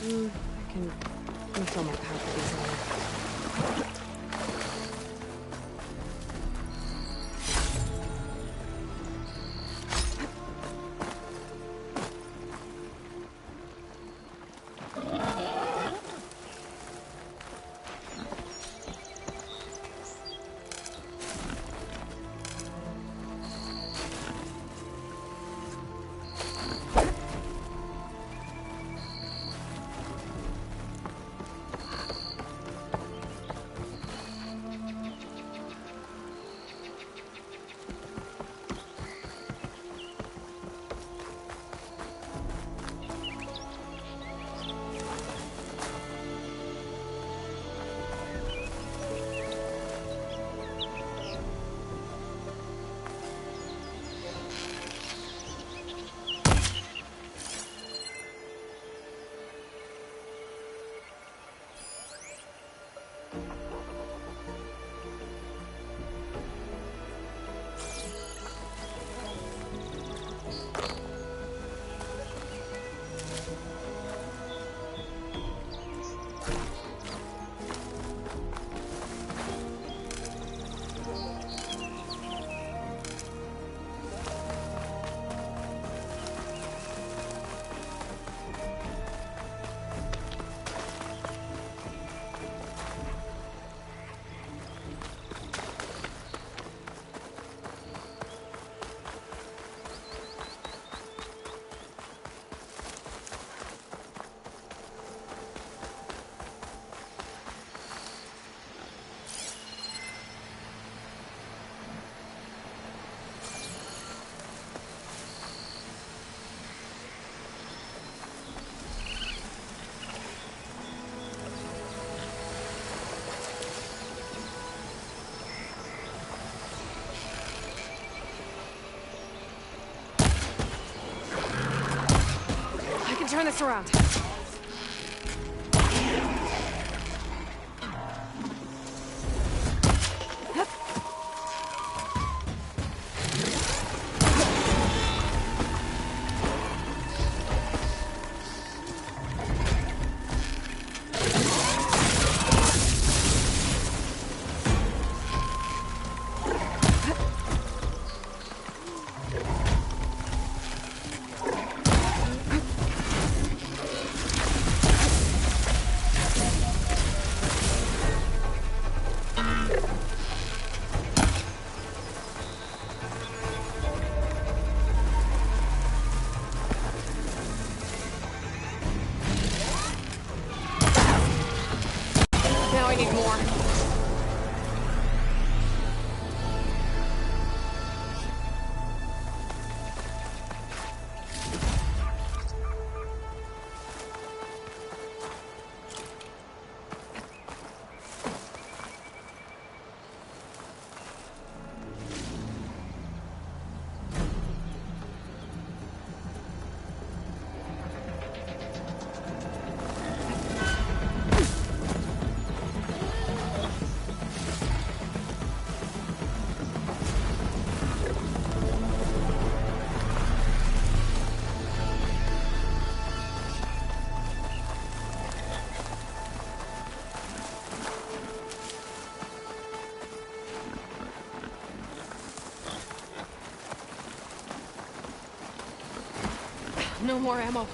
I can refill my pack with these later. Turn this around. Now I need more. No more ammo.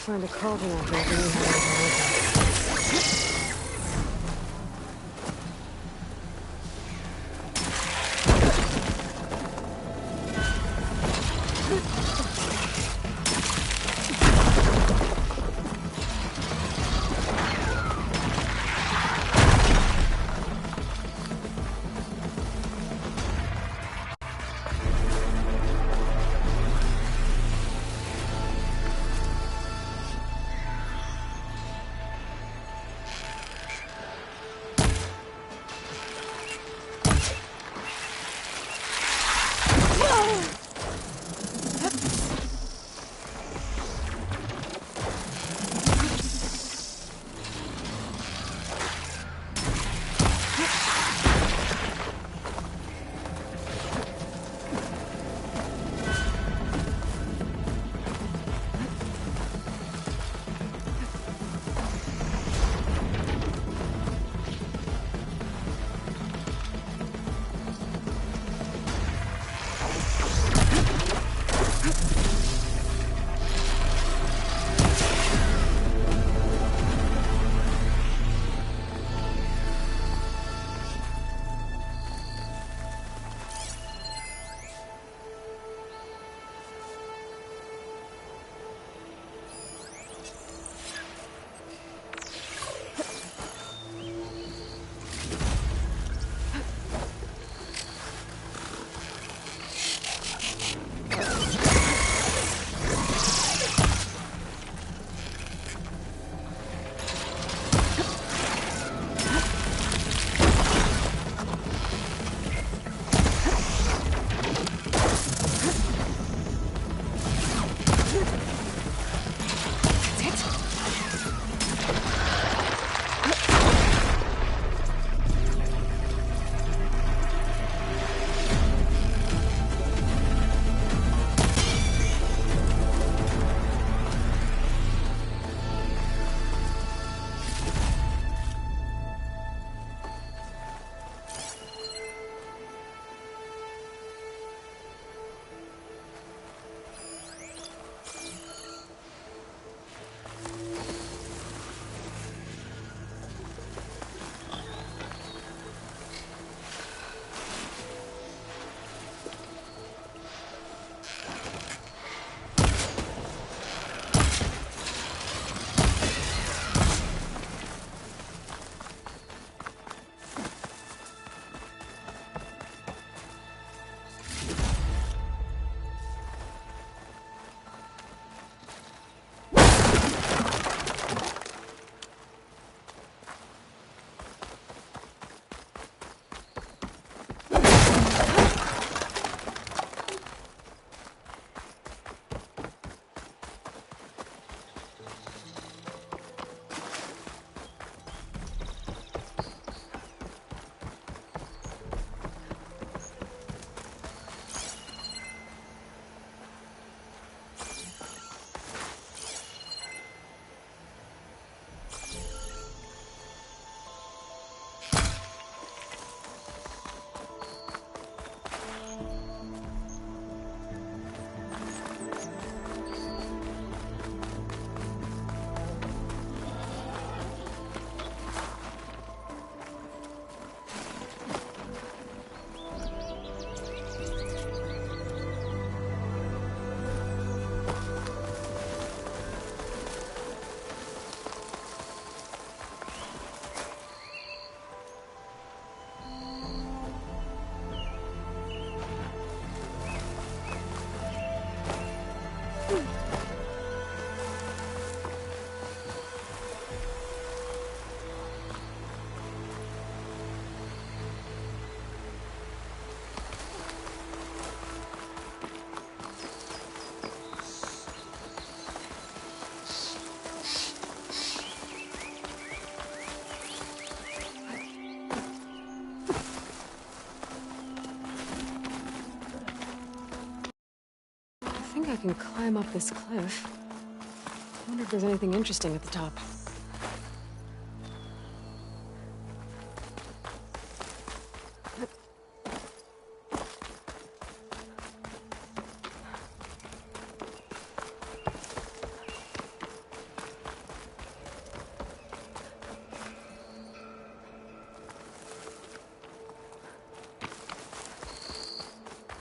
find a cauldron out there if you know how to open. I think I can climb up this cliff. I wonder if there's anything interesting at the top.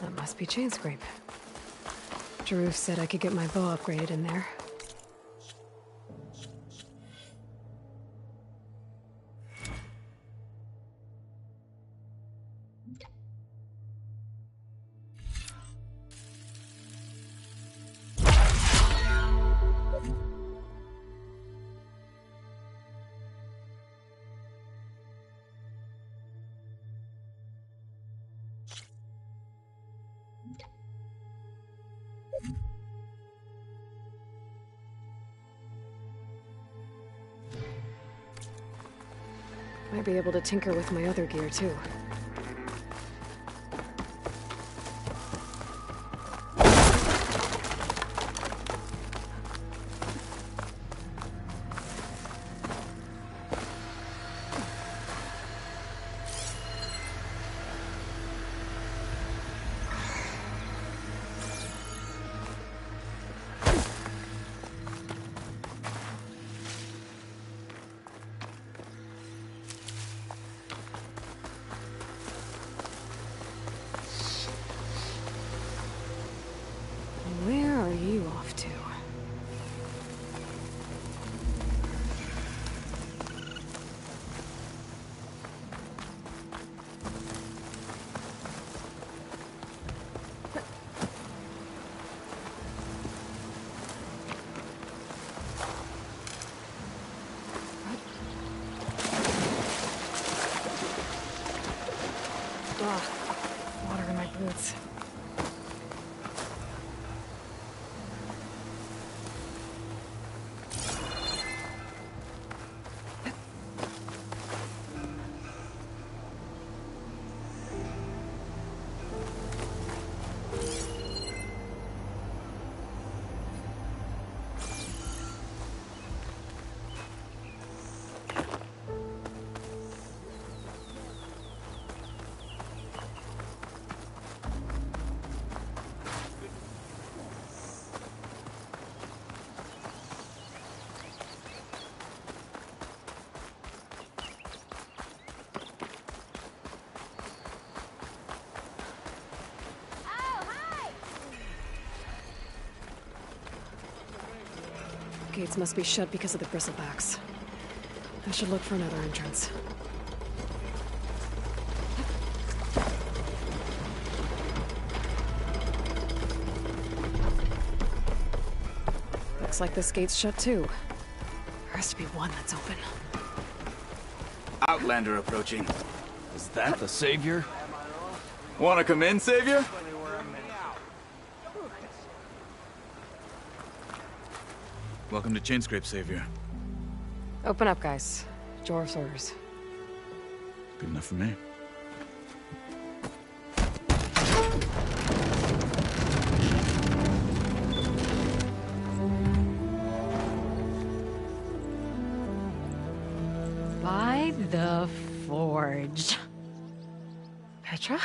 That must be Chainscrape. Jaruf said I could get my bow upgraded in there. Might be able to tinker with my other gear, too. Where are you off to? Ugh, water in my boots. Gates must be shut because of the bristlebacks. I should look for another entrance. Looks like this gate's shut too. There has to be one that's open. Outlander approaching. Is that the Savior? Wanna come in, Savior? Welcome to Chainscrape, Savior. Open up, guys. Jorv's orders. Good enough for me. By the Forge. Petra?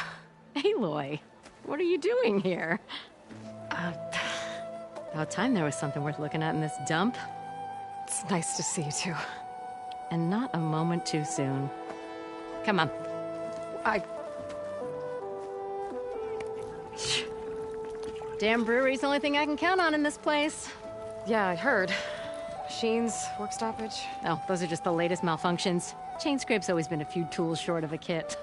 Aloy, what are you doing here? About time there was something worth looking at in this dump. It's nice to see you too. And not a moment too soon. Come on. Damn brewery's the only thing I can count on in this place. Yeah, I heard. Machines, work stoppage. Oh, those are just the latest malfunctions. Chainscrape's always been a few tools short of a kit.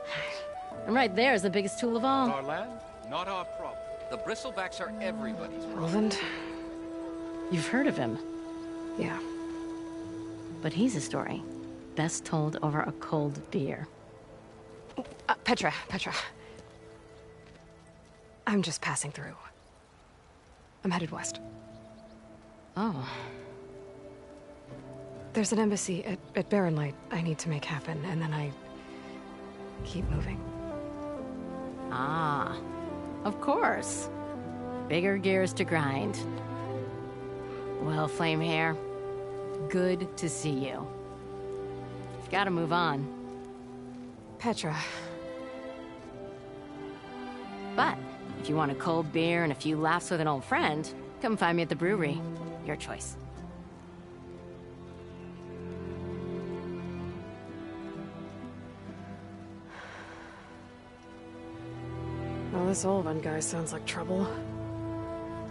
And right there is the biggest tool of all. Our land, not our problem. The bristlebacks are everybody's problem. Roland? You've heard of him, Yeah. but he's a story best told over a cold beer. Petra. I'm just passing through. I'm headed west. Oh, There's an embassy at Barren Light I need to make happen, and then I keep moving. ah, of course. Bigger gears to grind. Well, Flamehair, good to see you. You've got to move on. Petra. But if you want a cold beer and a few laughs with an old friend, come find me at the brewery. Your choice. Well, this Olvan guy sounds like trouble.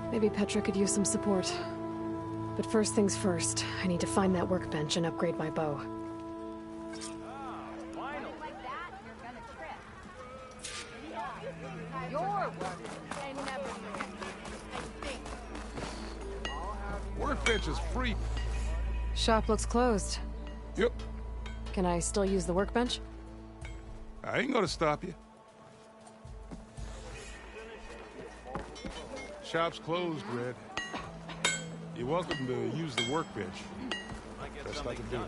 Maybe Petra could use some support. But first things first, I need to find that workbench and upgrade my bow. Workbench is free. Shop looks closed. Yep. Can I still use the workbench? I ain't gonna stop you. Shop's closed, Red. You're welcome to use the workbench. Best I can do.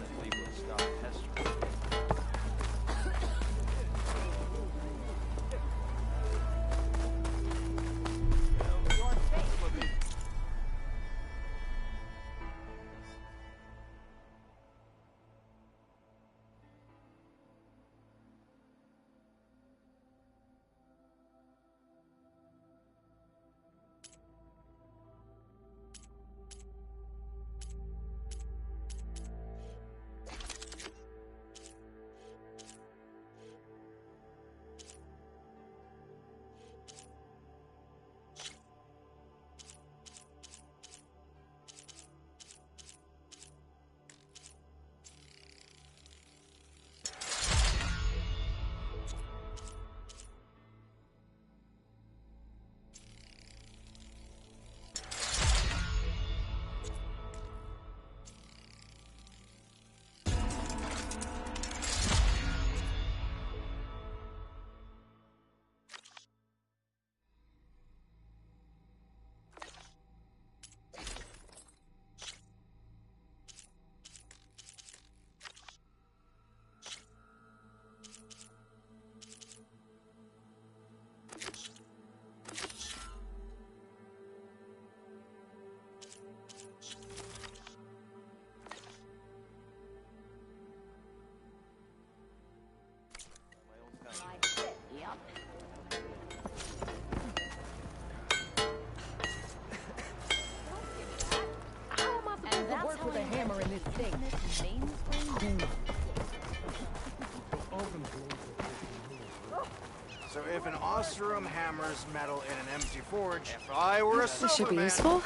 So if an Oseram hammers metal in an empty forge, if I were a This should be Silverman, useful. I would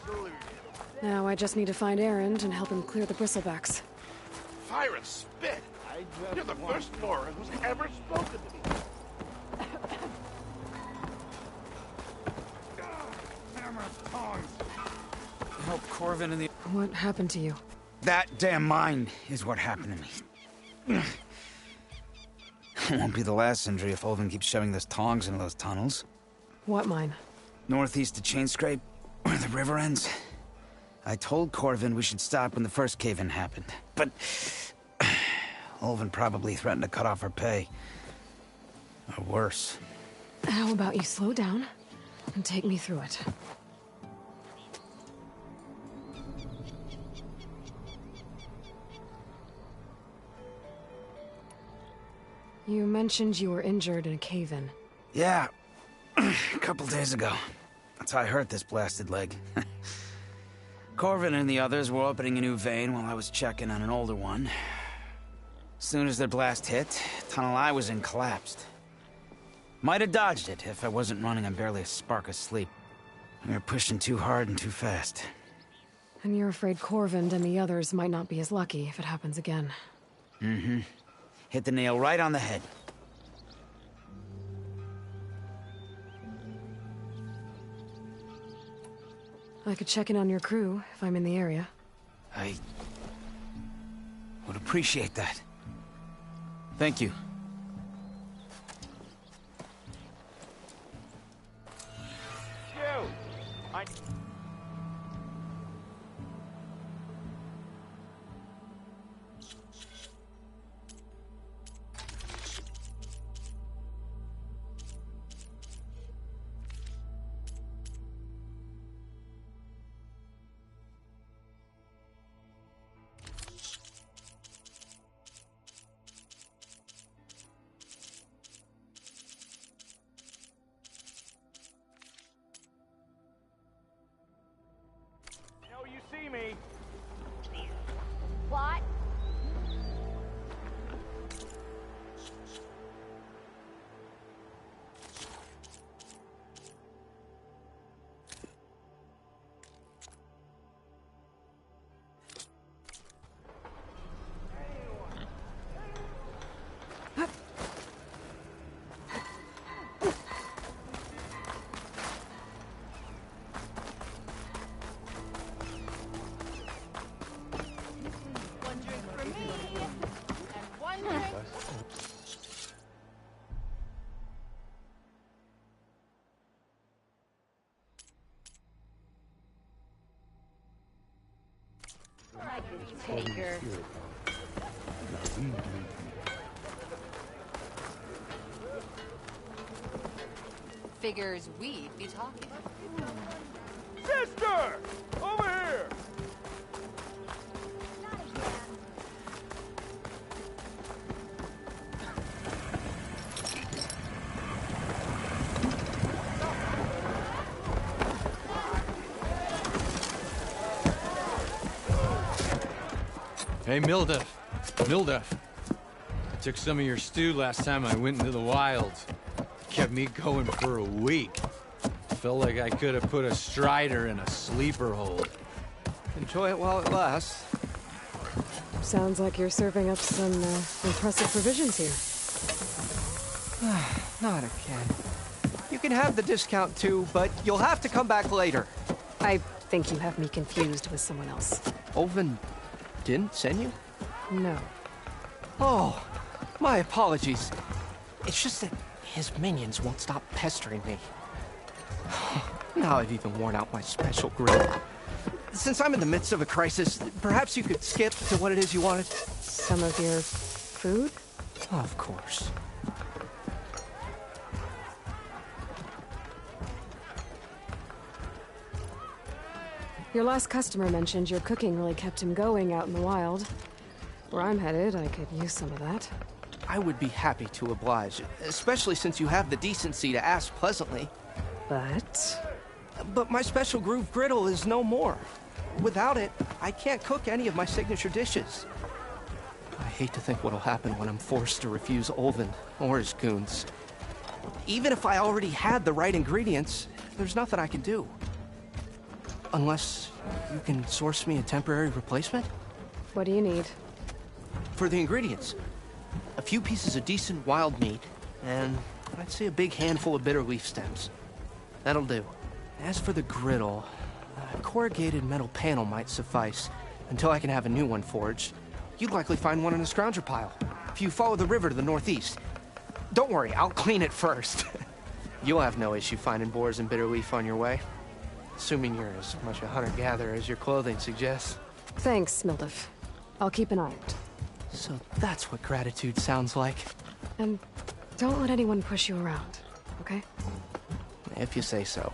surely- Now I just need to find Erend and help him clear the bristlebacks. Fire and spit! You're the first Laura who's ever spoken to me. Hammer tongs. Help Corvin and the... What happened to you? That damn mine is what happened to me. It won't be the last injury if Olvan keeps shoving those tongs into those tunnels. What mine? Northeast of Chainscrape, where the river ends. I told Corvin we should stop when the first cave-in happened, but... Olvan probably threatened to cut off her pay. Or worse. How about you slow down and take me through it? You mentioned you were injured in a cave-in. Yeah, a couple days ago. That's how I hurt this blasted leg. Corvin and the others were opening a new vein while I was checking on an older one. As soon as their blast hit, tunnel I was in collapsed. Might have dodged it if I wasn't running on barely a spark of sleep. We were pushing too hard and too fast. And you're afraid Corvind and the others might not be as lucky if it happens again. Mm-hmm. Hit the nail right on the head. I could check in on your crew if I'm in the area. I would appreciate that. Thank you. Baker. Figures we'd be talking. Sister! Over here! Hey, Mildef. Mildef. I took some of your stew last time I went into the wilds. Kept me going for a week. Felt like I could have put a strider in a sleeper hold. Enjoy it while it lasts. Sounds like you're serving up some impressive provisions here. Not again. You can have the discount too, but you'll have to come back later. I think you have me confused with someone else. Olvin didn't send you? No. Oh, my apologies. It's just that his minions won't stop pestering me. Now I've even worn out my special grip. Since I'm in the midst of a crisis, perhaps you could skip to what it is you wanted? Some of your food? Of course. Your last customer mentioned your cooking really kept him going out in the wild. Where I'm headed, I could use some of that. I would be happy to oblige, especially since you have the decency to ask pleasantly. But my special groove griddle is no more. Without it, I can't cook any of my signature dishes. I hate to think what'll happen when I'm forced to refuse Olvin or his goons. Even if I already had the right ingredients, there's nothing I can do. Unless you can source me a temporary replacement? What do you need? For the ingredients, a few pieces of decent wild meat, and I'd say a big handful of bitter leaf stems. That'll do. As for the griddle, a corrugated metal panel might suffice until I can have a new one forged. You'd likely find one in a scrounger pile, if you follow the river to the northeast. Don't worry, I'll clean it first. You'll have no issue finding boars and bitter leaf on your way. Assuming you're as much a hunter-gatherer as your clothing suggests. Thanks, Mildef. I'll keep an eye out. So that's what gratitude sounds like. And don't let anyone push you around, okay? If you say so.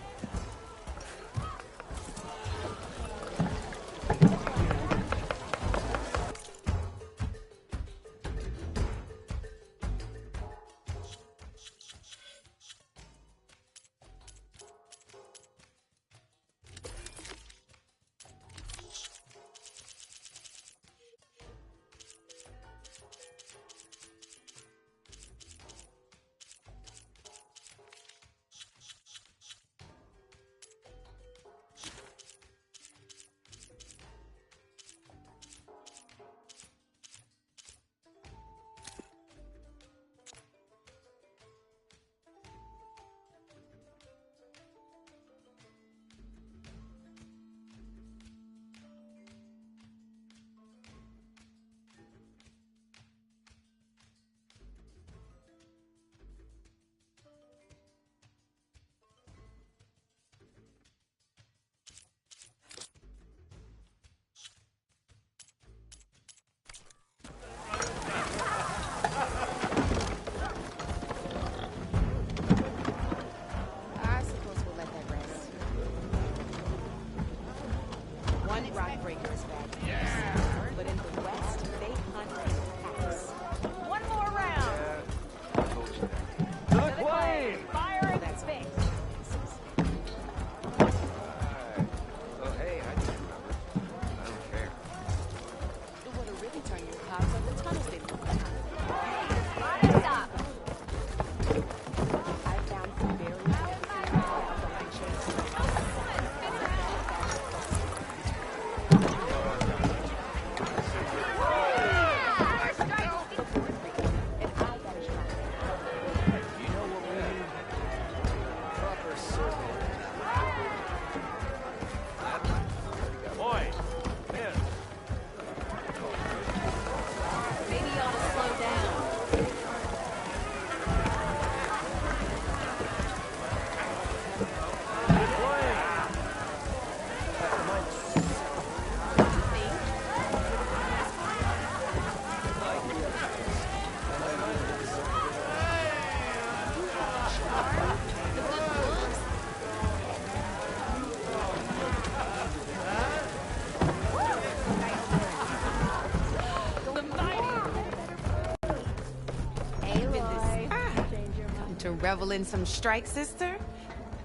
To revel in some strike, sister?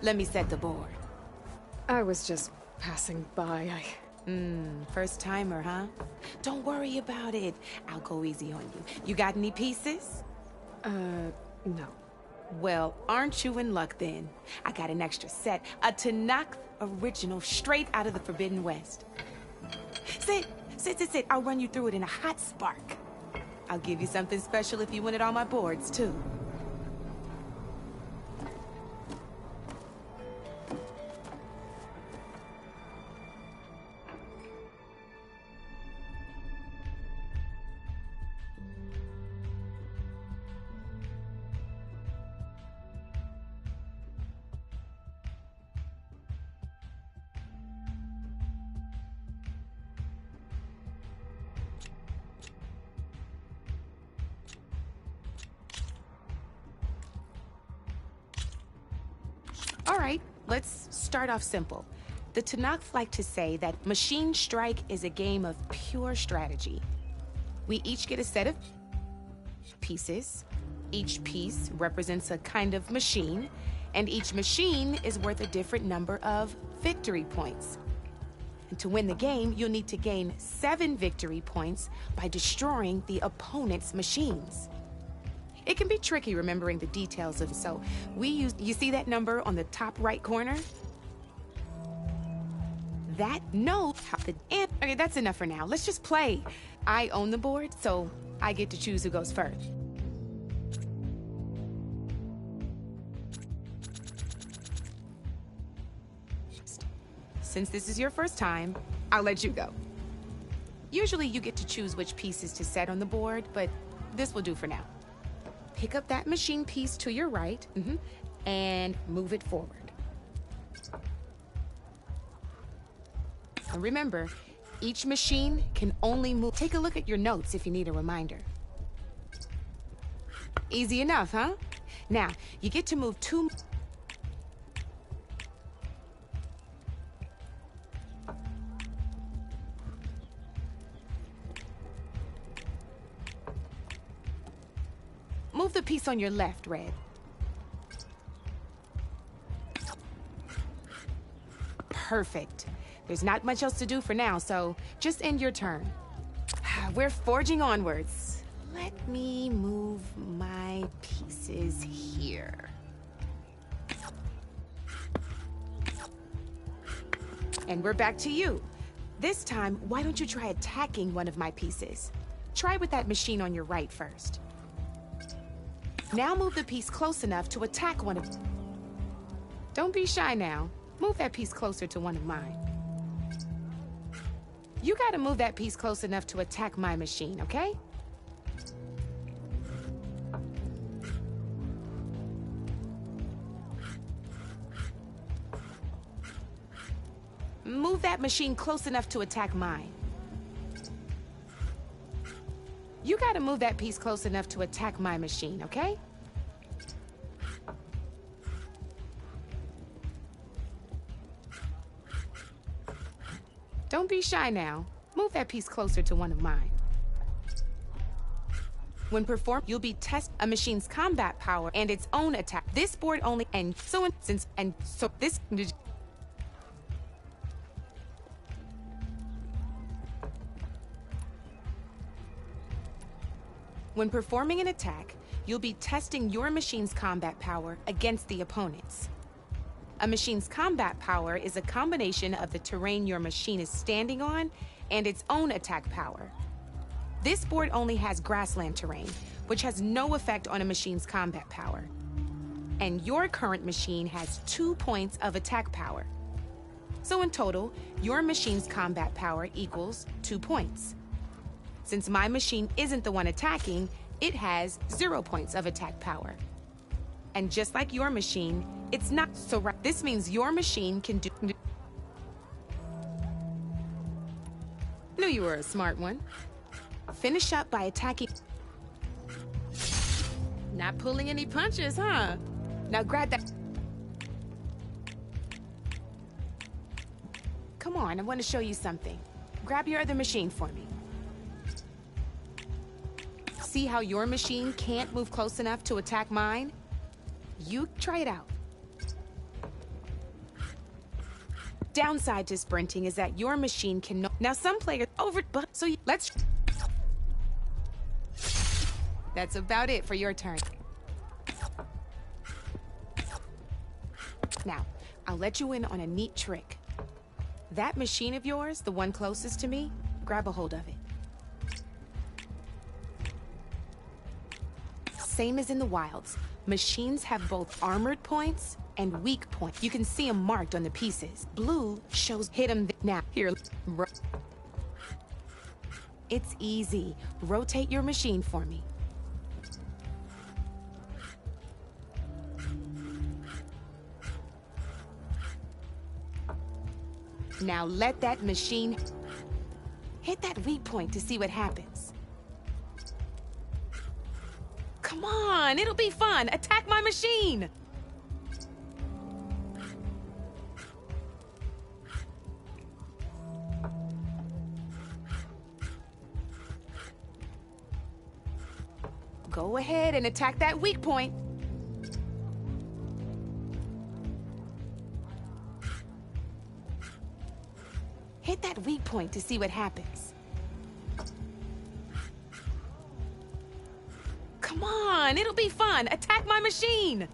Let me set the board. I was just passing by. First timer, huh? Don't worry about it. I'll go easy on you. You got any pieces? No. Well, aren't you in luck then? I got an extra set, a Tanakh original straight out of the Forbidden West. Sit. I'll run you through it in a hot spark. I'll give you something special if you win it on my boards, too. All right, let's start off simple. The Tanakh like to say that Machine Strike is a game of pure strategy. We each get a set of pieces. Each piece represents a kind of machine, and each machine is worth a different number of victory points. And to win the game, you'll need to gain 7 victory points by destroying the opponent's machines. It can be tricky remembering the details of it, so you see that number on the top right corner? That knows how the okay, that's enough for now. Let's just play. I own the board, so I get to choose who goes first. Since this is your first time, I'll let you go. Usually you get to choose which pieces to set on the board, but this will do for now. Pick up that machine piece to your right, and move it forward. And remember, each machine can only move. Take a look at your notes if you need a reminder. Easy enough, huh? Now, you get to move 2... Move the piece on your left, Red. Perfect. There's not much else to do for now, so just end your turn. We're forging onwards. Let me move my pieces here. And we're back to you. This time, why don't you try attacking one of my pieces? Try with that machine on your right first. Now move the piece close enough to attack one of... Don't be shy now. Move that piece closer to one of mine. You gotta move that piece close enough to attack my machine, okay? Move that machine close enough to attack mine. You gotta move that piece close enough to attack my machine, okay? Don't be shy now. Move that piece closer to one of mine. When performed, you'll be test a machine's combat power and its own attack. This board only this. When performing an attack, you'll be testing your machine's combat power against the opponent's. A machine's combat power is a combination of the terrain your machine is standing on and its own attack power. This board only has grassland terrain, which has no effect on a machine's combat power. And your current machine has 2 points of attack power. So in total, your machine's combat power equals 2 points. Since my machine isn't the one attacking, it has 0 points of attack power. And just like your machine, it's not so right. This means your machine can do... Knew you were a smart one. Finish up by attacking... Not pulling any punches, huh? Now grab that... Come on, I want to show you something. Grab your other machine for me. See how your machine can't move close enough to attack mine? You try it out. Downside to sprinting is that your machine can now some players but so let's That's about it for your turn. Now, I'll let you in on a neat trick. That machine of yours, the one closest to me, grab a hold of it. Same as in the wilds. Machines have both armored points and weak points. You can see them marked on the pieces. Blue shows hit them now. Here. It's easy. Rotate your machine for me. Now let that machine hit that weak point to see what happens. Come on, it'll be fun. Attack my machine. Go ahead and attack that weak point. Hit that weak point to see what happens. Come on, it'll be fun. Attack my machine.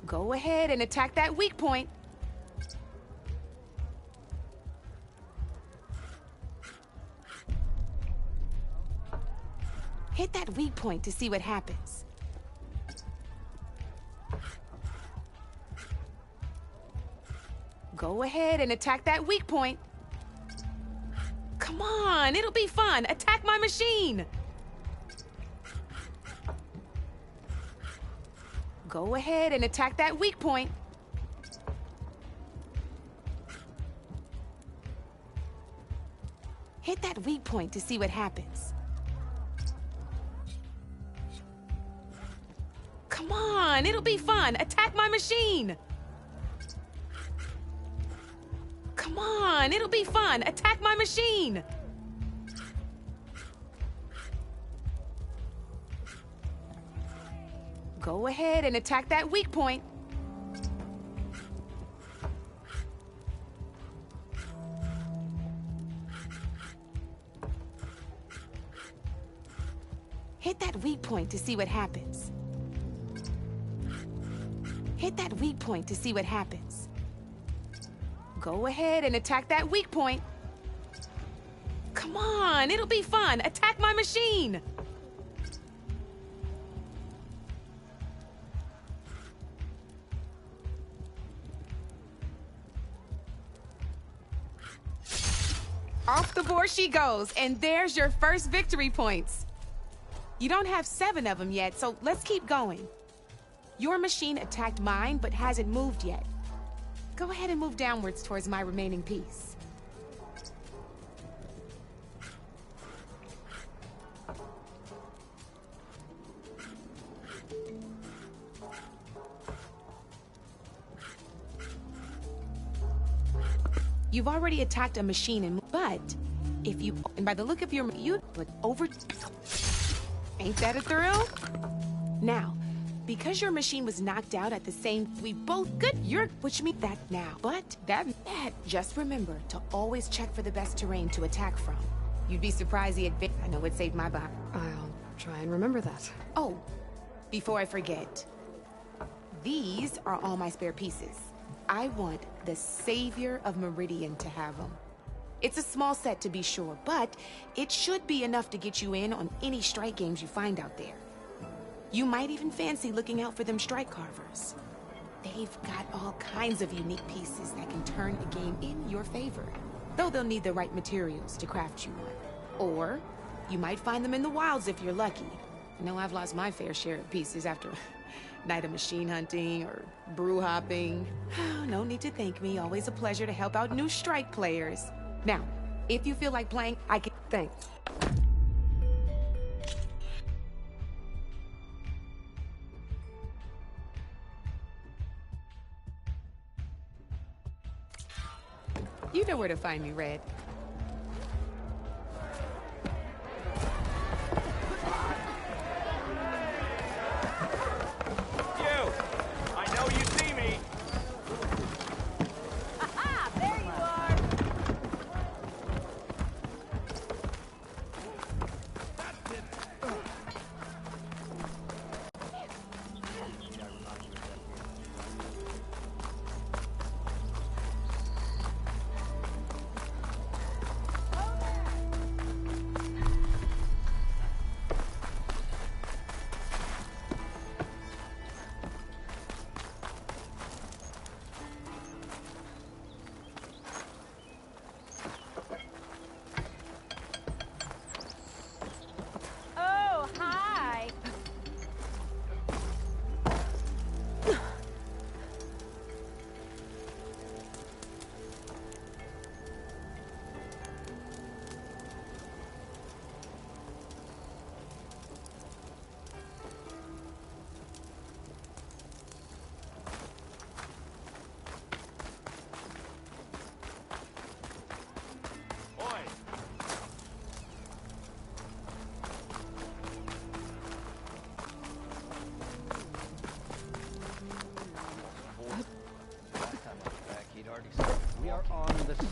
Go ahead and attack that weak point. Hit that weak point to see what happens. Go ahead and attack that weak point. Come on, it'll be fun. Attack my machine. Go ahead and attack that weak point. Hit that weak point to see what happens. Come on, it'll be fun. Attack my machine. Come on, it'll be fun. Attack my machine. Go ahead and attack that weak point. Hit that weak point to see what happens. Hit that weak point to see what happens. Go ahead and attack that weak point. Come on, it'll be fun. Attack my machine. Off the board she goes, and there's your first victory points. You don't have 7 of them yet, so let's keep going. Your machine attacked mine, but hasn't moved yet. Go ahead and move downwards towards my remaining piece. You've already attacked a machine, but if you, and by the look of your, but over, ain't that a thrill? Now, because your machine was knocked out at the same, we both good, which means that now. But that, just remember to always check for the best terrain to attack from. You'd be surprised the advantage, I know it saved my butt. I'll try and remember that. Oh, before I forget, these are all my spare pieces. I want the Savior of Meridian to have them. It's a small set to be sure, but it should be enough to get you in on any strike games you find out there. You might even fancy looking out for them strike carvers. They've got all kinds of unique pieces that can turn a game in your favor, though they'll need the right materials to craft you one. Or you might find them in the wilds if you're lucky. I know I've lost my fair share of pieces after a night of machine hunting or brew hopping. No need to thank me. Always a pleasure to help out new strike players. Now, if you feel like playing, I can... Thanks. You know where to find me, Red.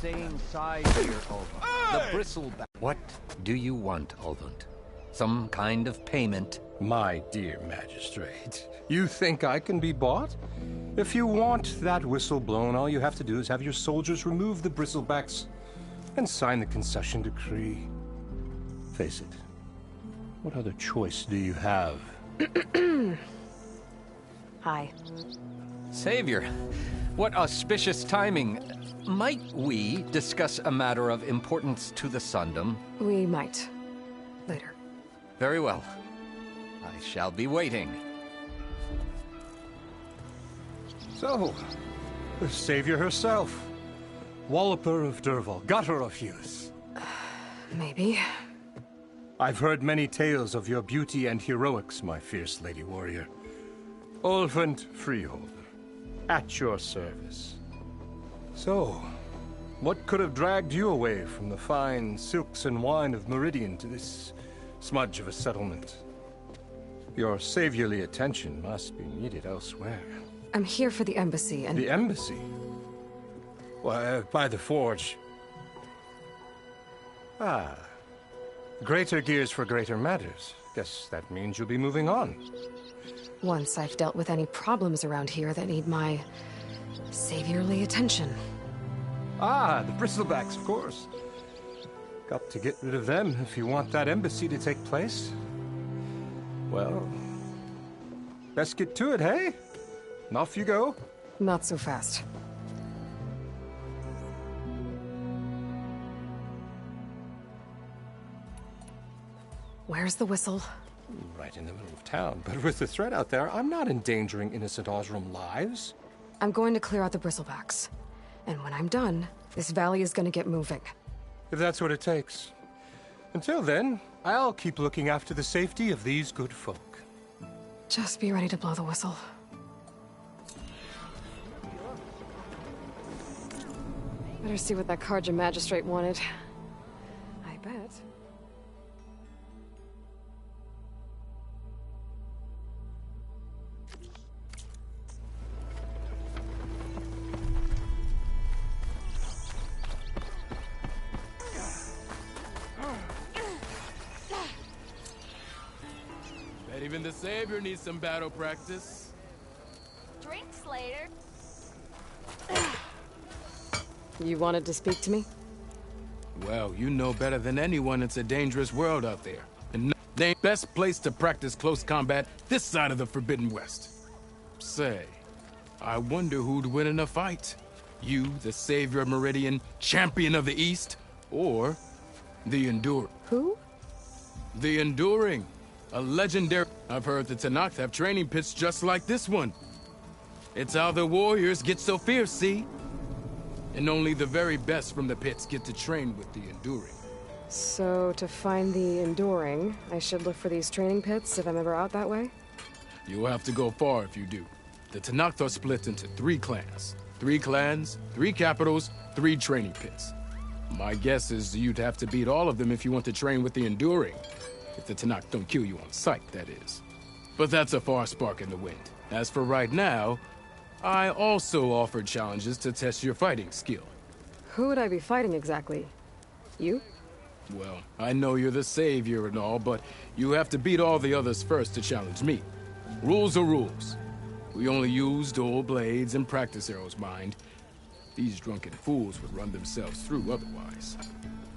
same side here, Ulvund. The bristleback. What do you want, Ulvund? Some kind of payment? My dear magistrate, you think I can be bought? If you want that whistle blown, all you have to do is have your soldiers remove the bristlebacks and sign the concession decree. Face it, what other choice do you have? Hi. Savior, what auspicious timing. Might we discuss a matter of importance to the Sundom? We might. Later. Very well. I shall be waiting. So, the savior herself. Walloper of Derval, gutter of youth. Maybe. I've heard many tales of your beauty and heroics, my fierce lady warrior. Ulvund Freeholder, at your service. So, what could have dragged you away from the fine silks and wine of Meridian to this smudge of a settlement? Your saviorly attention must be needed elsewhere. I'm here for the embassy and... The embassy? Why, by the forge. Ah. Greater gears for greater matters. Guess that means you'll be moving on. Once I've dealt with any problems around here that need my saviorly attention. Ah, the bristlebacks, of course. Got to get rid of them if you want that embassy to take place. Well, best get to it, hey? And off you go. Not so fast. Where's the whistle? Right in the middle of town. But with the threat out there, I'm not endangering innocent Osram lives. I'm going to clear out the bristlebacks. And when I'm done, this valley is going to get moving. If that's what it takes. Until then, I'll keep looking after the safety of these good folk. Just be ready to blow the whistle. Better see what that Carja magistrate wanted. I bet. Bet even the Savior needs some battle practice. Drinks later. You wanted to speak to me? Well, you know better than anyone it's a dangerous world out there. And they ain't best place to practice close combat this side of the Forbidden West. Say, I wonder who'd win in a fight. You, the Savior of Meridian, Champion of the East, or the Enduring. Who? The Enduring. A legendary... I've heard the Tenakth have training pits just like this one. It's how the warriors get so fierce, see? And only the very best from the pits get to train with the Enduring. So, to find the Enduring, I should look for these training pits if I'm ever out that way? You'll have to go far if you do. The Tenakth are split into 3 clans. 3 clans, 3 capitals, 3 training pits. My guess is you'd have to beat all of them if you want to train with the Enduring. If the Tenakth don't kill you on sight, that is. But that's a far spark in the wind. As for right now, I also offer challenges to test your fighting skill. Who would I be fighting exactly? You? Well, I know you're the Savior and all, but you have to beat all the others first to challenge me. Rules are rules. We only use dual blades and practice arrows, mind. These drunken fools would run themselves through otherwise.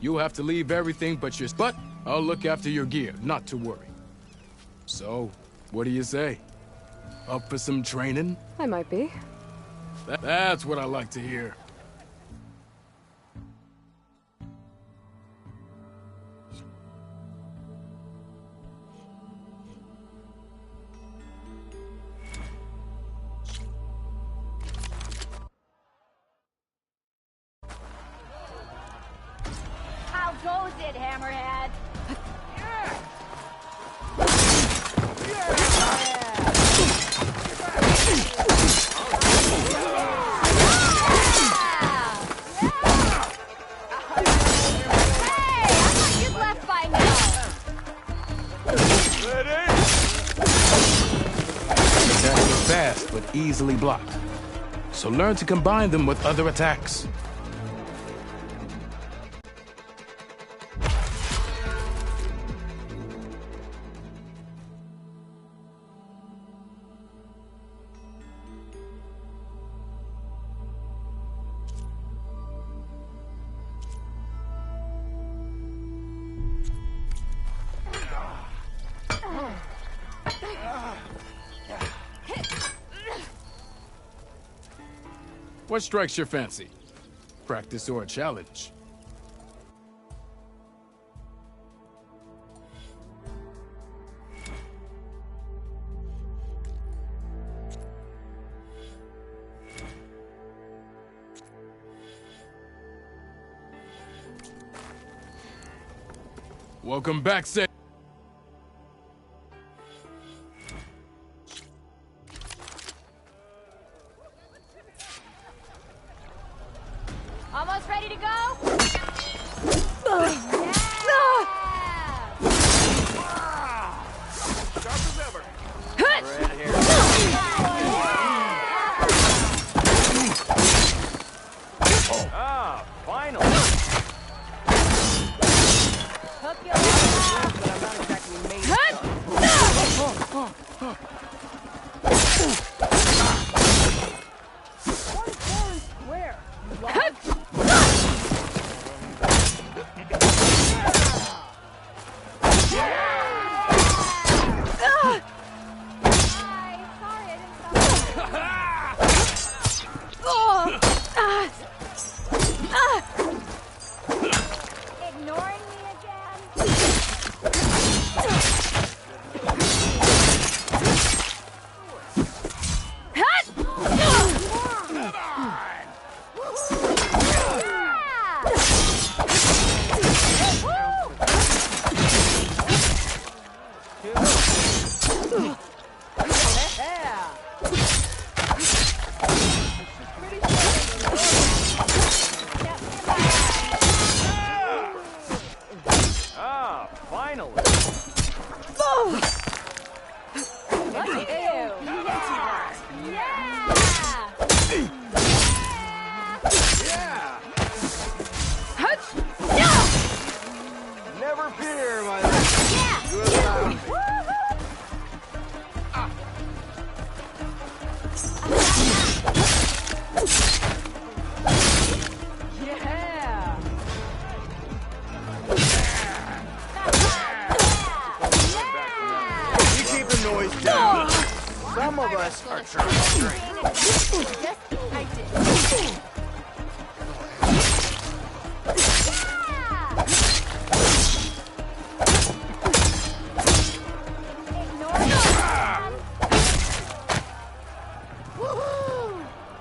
You'll have to leave everything but your... But I'll look after your gear, not to worry. So, what do you say? Up for some training? I might be. That's what I like to hear. How goes it, Hammerhead? Attacks are fast, but easily blocked. So learn to combine them with other attacks. What strikes your fancy? Practice or a challenge? Welcome back, Savior. Almost ready to go? Sharp as ever. Ah, finally. Hook your leg. But I'm not exactly made Where? Ignoring me again? Ah, finally. Never fear, my good lad. Yeah! You keep the noise down. Some of us are trying to drink. Yes, I did.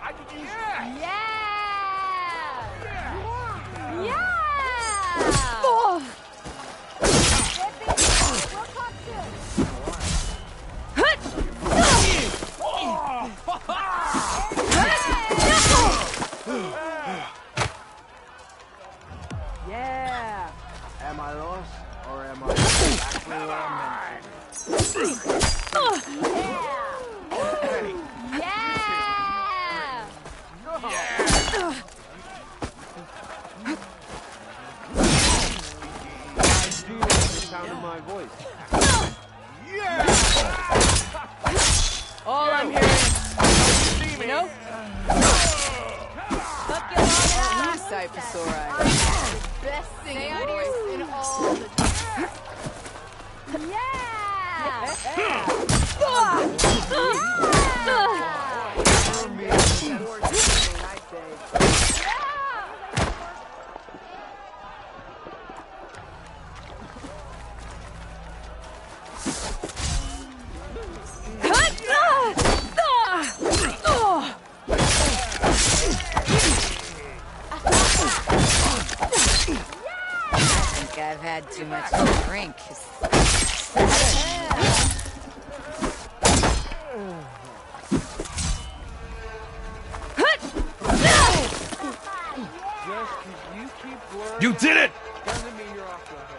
I can use Yeah! Am I lost or am I exactly where I'm I do like the sound of my voice. All I'm hearing is, you know? You Cyphosauri. Best Singing singing voice voice in all the... I think I've had too much to drink. You did it! Doesn't mean you're off the hook.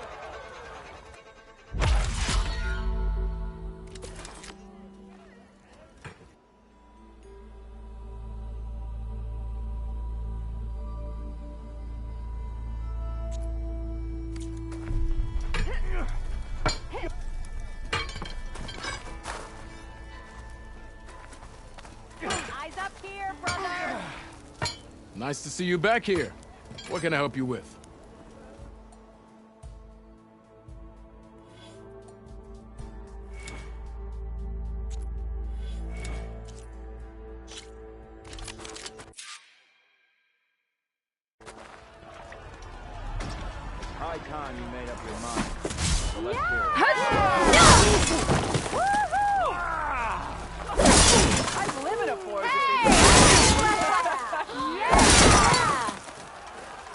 Eyes up here, brother! Nice to see you back here. What can I help you with? time you made up your mind. So let's hear it. I'm living a force.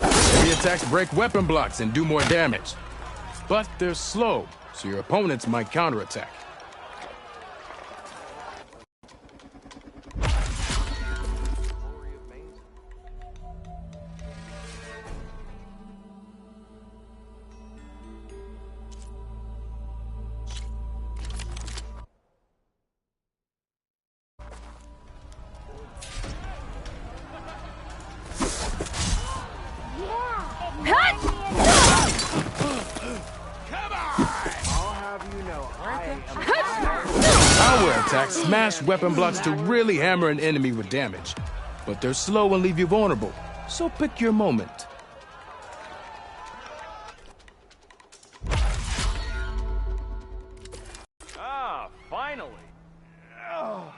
Heavy attacks break weapon blocks and do more damage. But they're slow, so your opponents might counterattack. Power attacks smash weapon blocks to really hammer an enemy with damage. But they're slow and leave you vulnerable, so pick your moment. Ah, finally. Oh.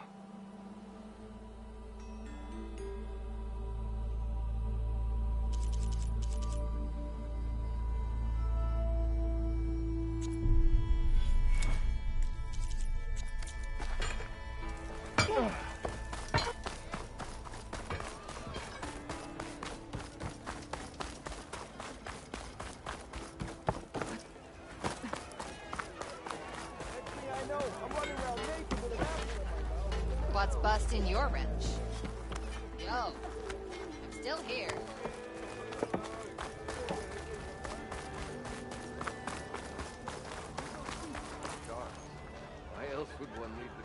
What's busting your wrench? Yo, I'm still here. Why else would one leave the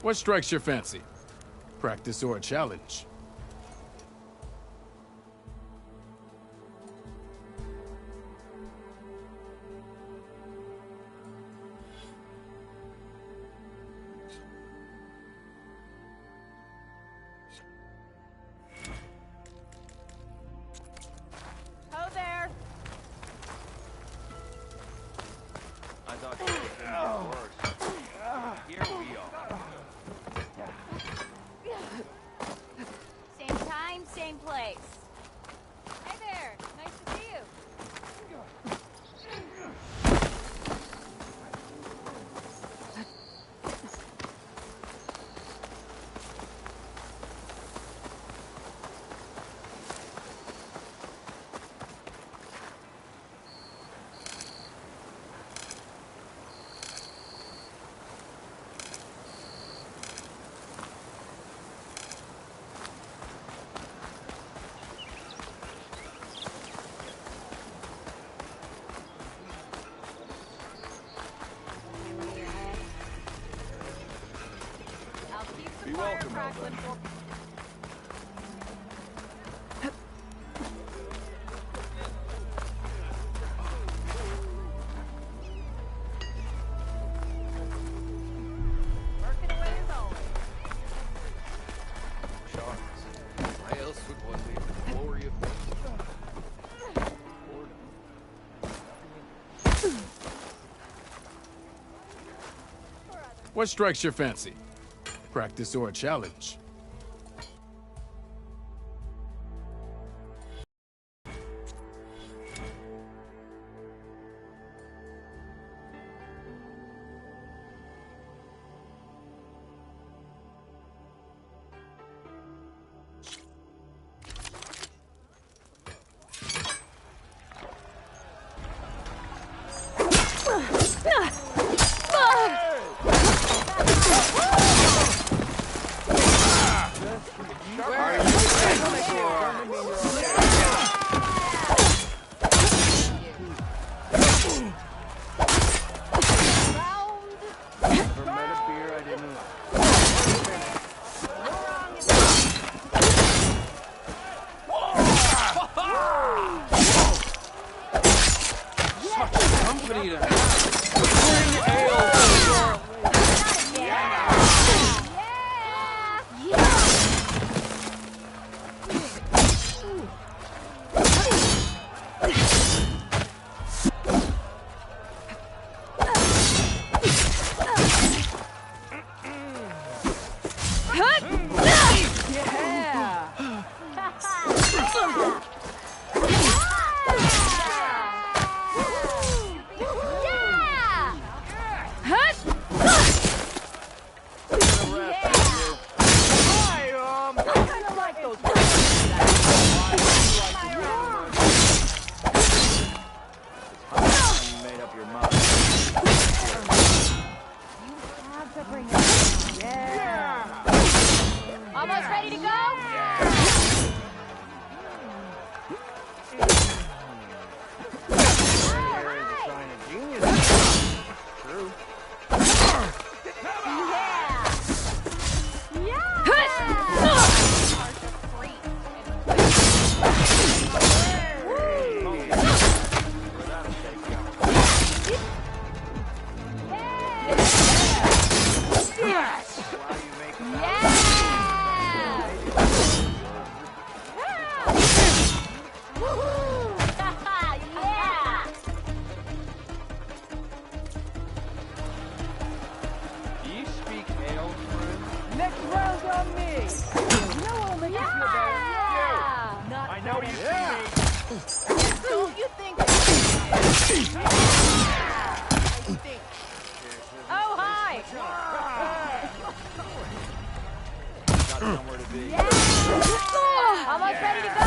What strikes your fancy? Practice or a challenge? Ho there. I thought you were getting worse. Here we are. Same time, same place. Hey there. Nice to see you. Be welcome, Elvin. Working away as always. Charles, why else would one leave the glory of What strikes your fancy? Practice or a challenge? Tails. You made up your mind. Have to bring it. Yeah. Almost ready to go? True. Next round on me! No one will make you feel better. Not I know you see me! Don't you think? Oh, hi! Got somewhere to be. Almost ready to go?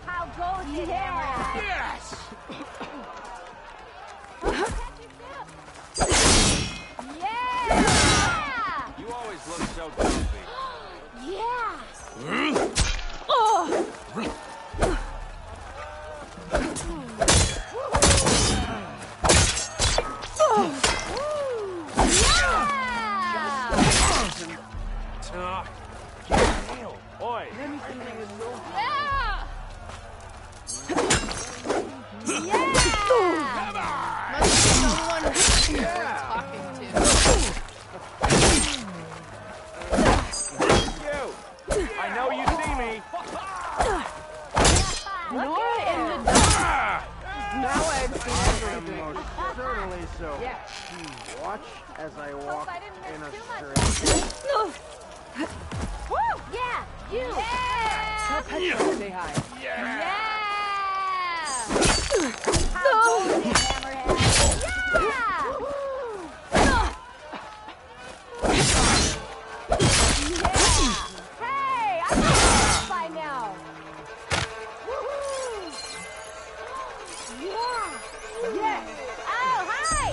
How goes it, Hammerhead? Yes! Yeah! You always look so comfy. Yeah! Oh! Oi! I know you see me. Nora in the dark. Now I've seen everything. Most certainly so. Yeah. Watch as I walk I didn't in a miss straight. Woo! Yeah! You! Yeah! Tell Petra to say hi. Yeah! How goes it, Hammerhead? Yeah! Hey! I know this by now! Yeah! Yes! Oh, hi!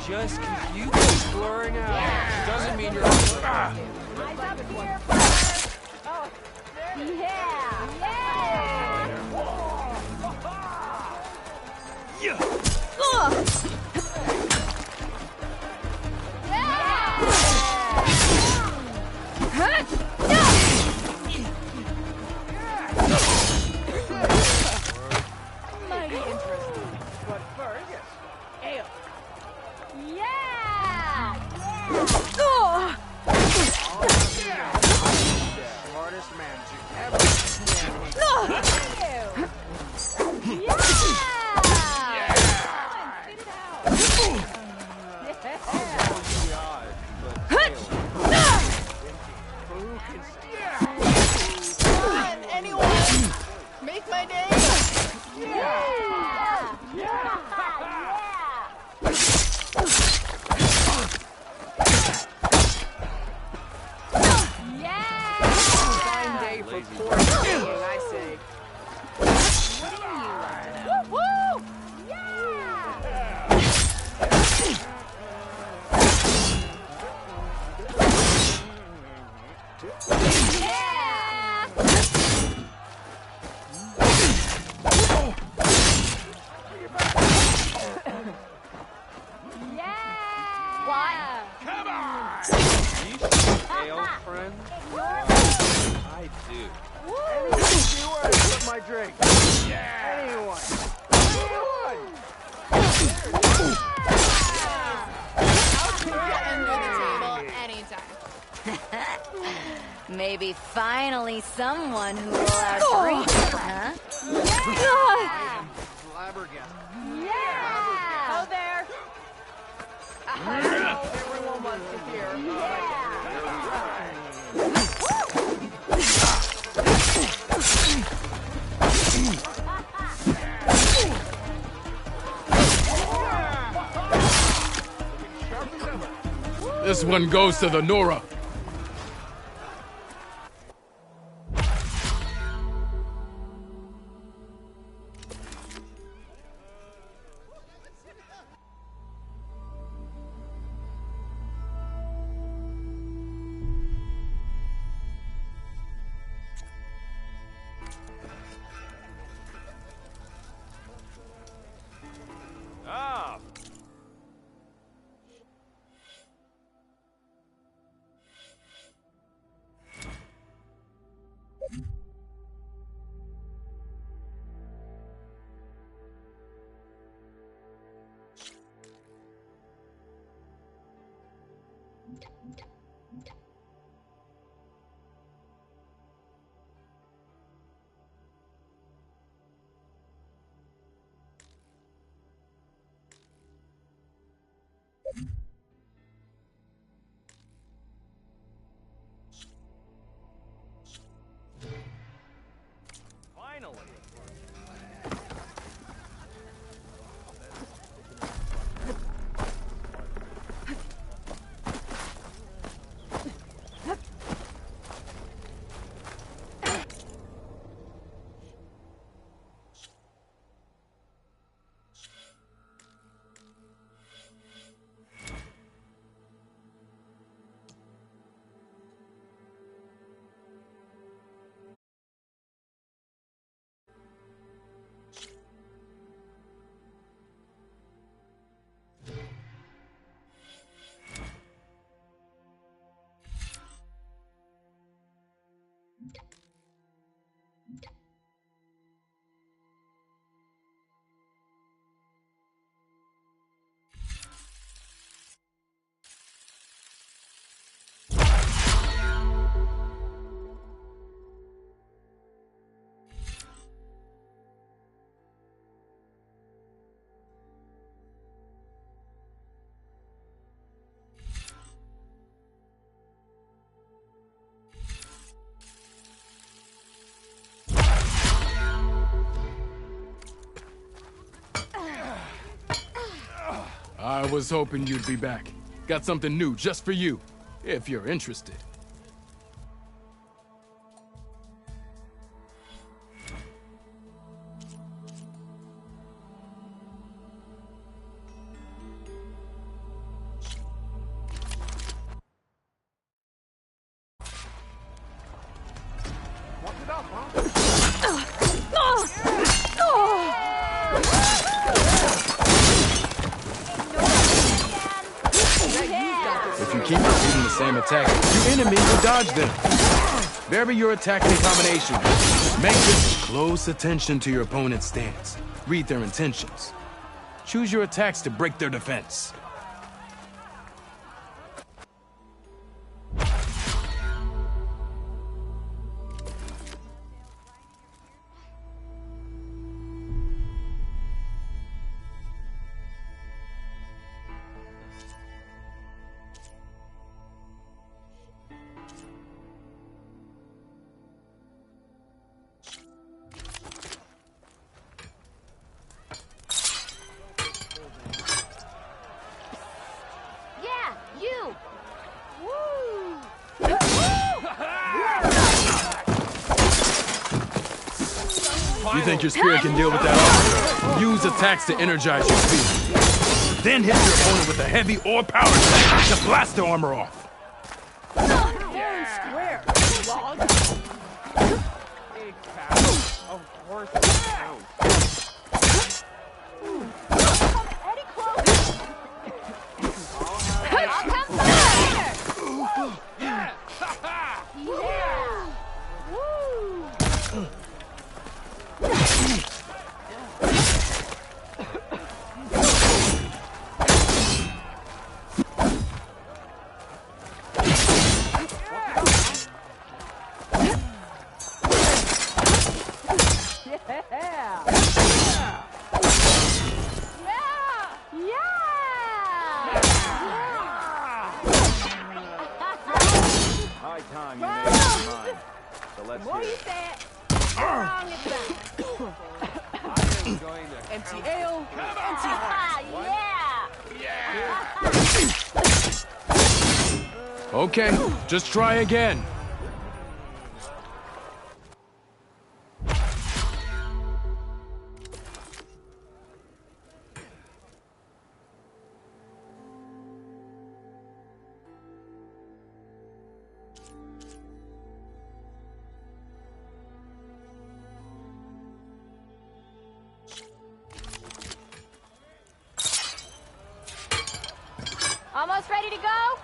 Just because you keep blurring out doesn't mean you're all Eyes up here first! Oh, yeah! Mighty interesting. But first, ale. Yeah! Smartest man to ever stand. Come on, anyone! Make my day! Fine day for poor skiing, I say. Woo! Come on! You see ale, friend? I do. Anyone see where I put my drink? Anyone? I'll take you under the table anytime. Maybe finally someone who will outdrink, huh? I am flabbergasted. Yeah! Oh, there! I know everyone wants to hear. This one goes to the Nora. I was hoping you'd be back. Got something new just for you, if you're interested. If you keep repeating the same attack, your enemy will dodge them. Vary your attacking combination. Make this close attention to your opponent's stance. Read their intentions. Choose your attacks to break their defense. You think your spirit can deal with that armor? Use attacks to energize your speed. Then hit your opponent with a heavy or power attack to blast the armor off. Square. Big cow. Of course it counts. Eddie, close. I'll come later. Yeah. Woo. High time you made up your mind. So let's What hear you it. said? Wrong is that. I am going to Empty ale. Come Empty. on. Yeah. Yeah. Okay, just try again. Almost ready to go?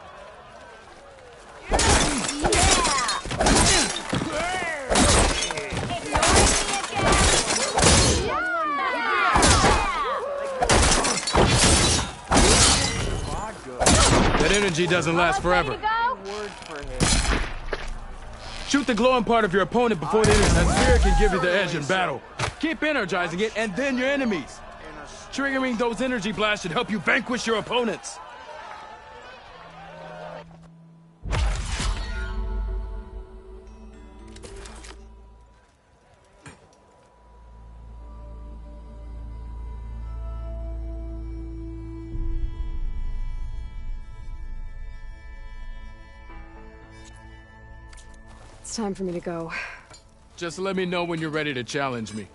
That energy doesn't last forever. Shoot the glowing part of your opponent before the energy. That spear can give you the edge in battle. Keep energizing it, and then your enemies. Triggering those energy blasts should help you vanquish your opponents. It's time for me to go. Just let me know when you're ready to challenge me.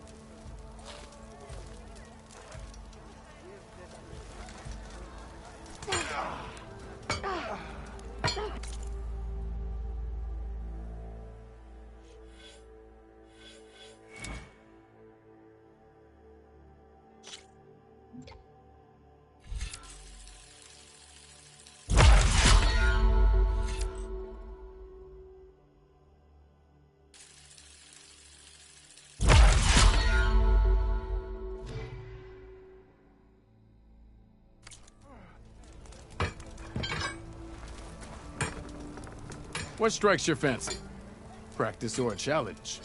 What strikes your fancy? Practice or a challenge?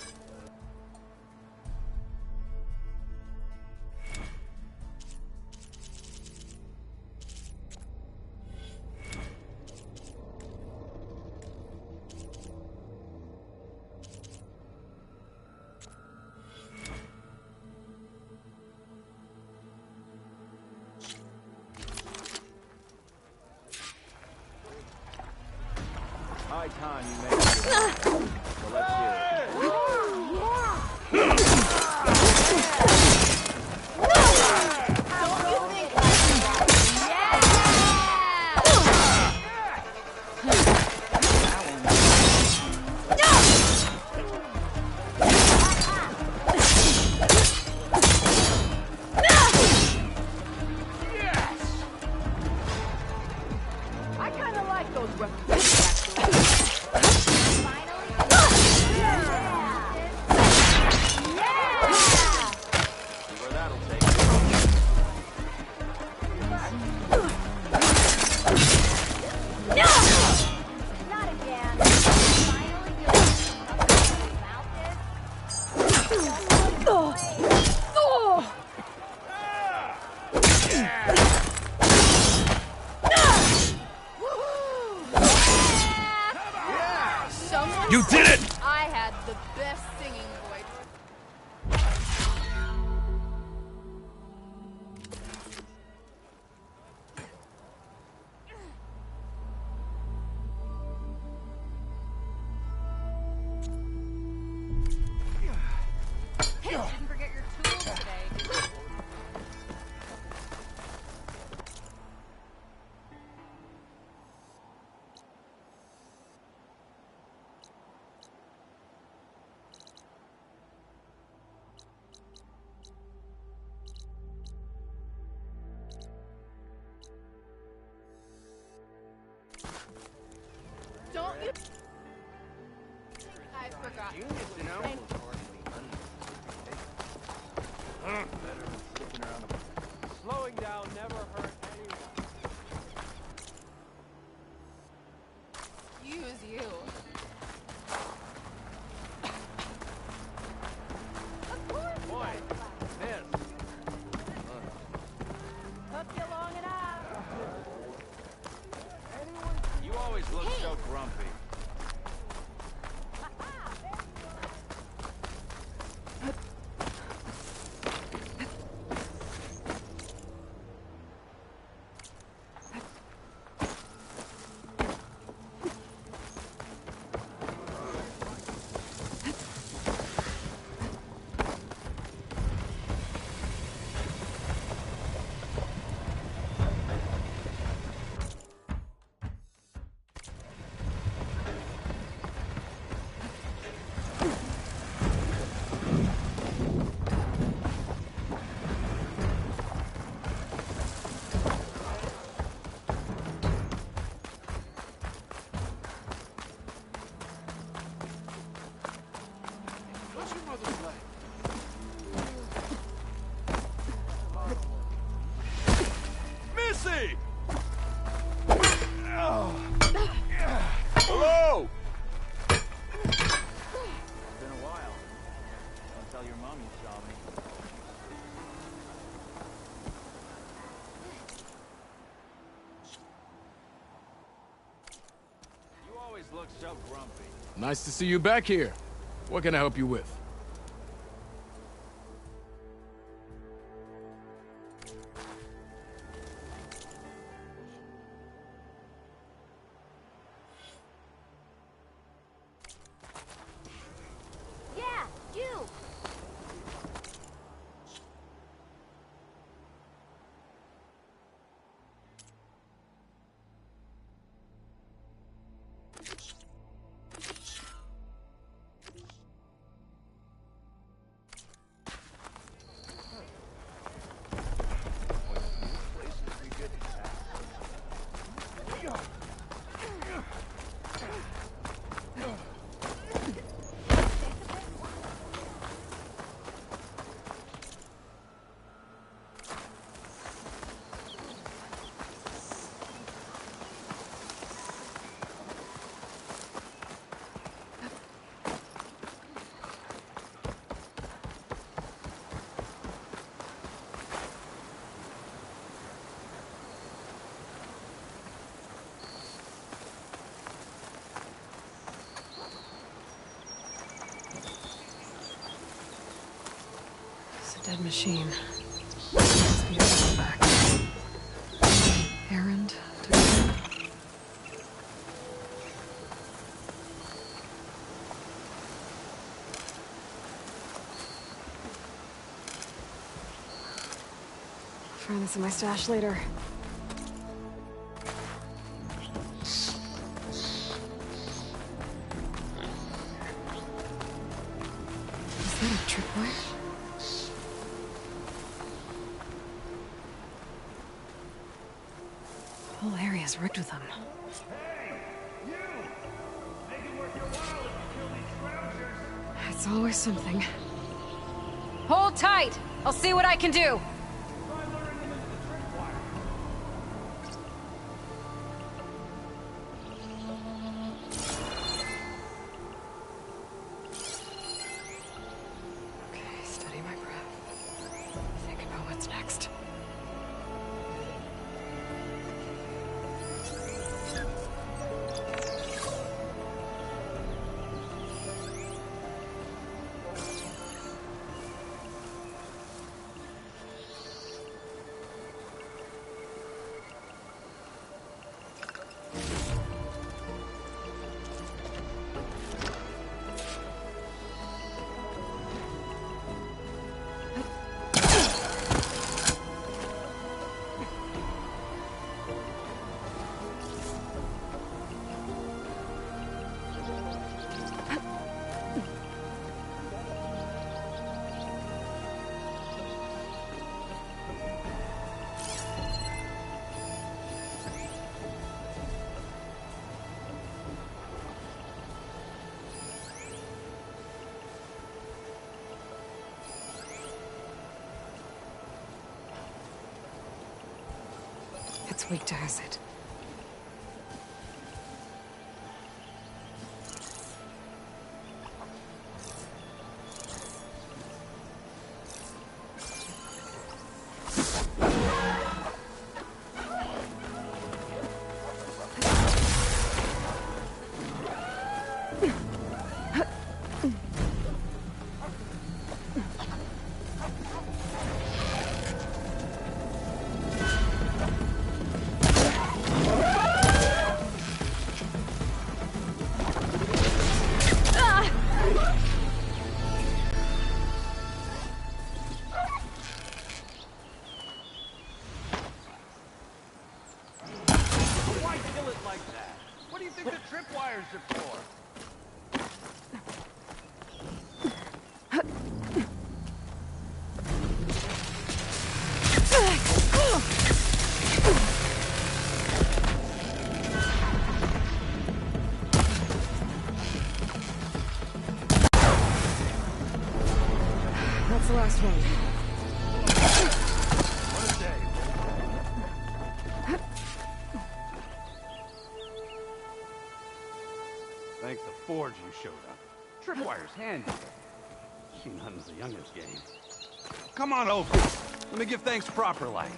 High time you make it. So let's do it. I kind of like those weapons. You did it! I had the best singing voice. Hey, didn't forget your tools today. Don't you? I forgot. Slowing down never hurt anyone. Use you. Boy, miss. Took you long enough. You always look so grumpy. always look so grumpy. Nice to see you back here. What can I help you with? Yeah, you! Dead machine. Must be a back. Errand. Find this in my stash later. Is that a tripwire? The whole area is rigged with them. It's always something. Hold tight! I'll see what I can do! Okay, steady my breath. Think about what's next. It's weak to acid. Why kill it like that? What do you think the tripwires are for? That's the last one. What a day. Thank the Forge you showed up. Tripwire's handy. She none's the youngest game. Come on over. Let me give thanks proper like.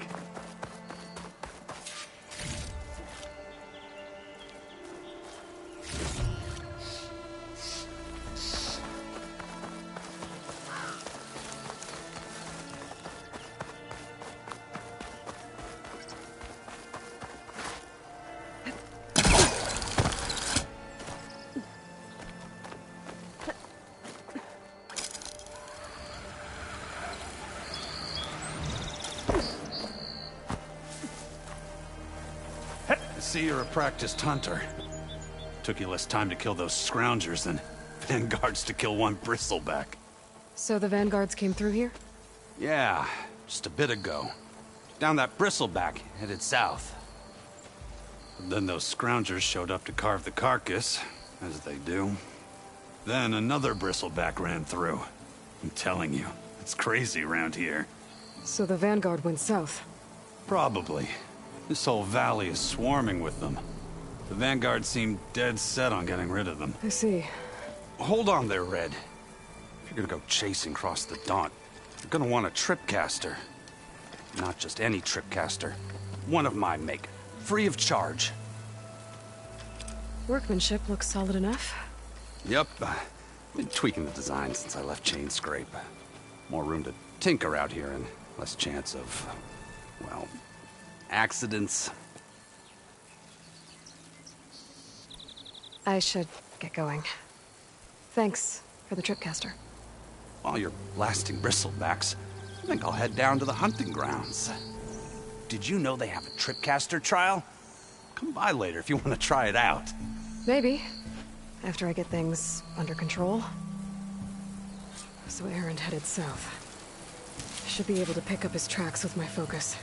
see you're a practiced hunter. Took you less time to kill those scroungers than Vanguards to kill one bristleback. So the Vanguards came through here? Yeah, just a bit ago. Down that bristleback, headed south. But then those scroungers showed up to carve the carcass, as they do. Then another bristleback ran through. I'm telling you, it's crazy around here. So the Vanguard went south? Probably. This whole valley is swarming with them. The Vanguard seemed dead set on getting rid of them. I see. Hold on there, Red. If you're gonna go chasing across the Daunt, you're gonna want a tripcaster. Not just any tripcaster. One of my make. Free of charge. Workmanship looks solid enough. Yep. Been tweaking the design since I left Chain Scrape. More room to tinker out here and less chance of, well, accidents. I should get going. Thanks for the tripcaster. While you're blasting bristlebacks, I think I'll head down to the hunting grounds. Did you know they have a tripcaster trial? Come by later if you want to try it out. Maybe. After I get things under control. So Erend headed south. I should be able to pick up his tracks with my focus.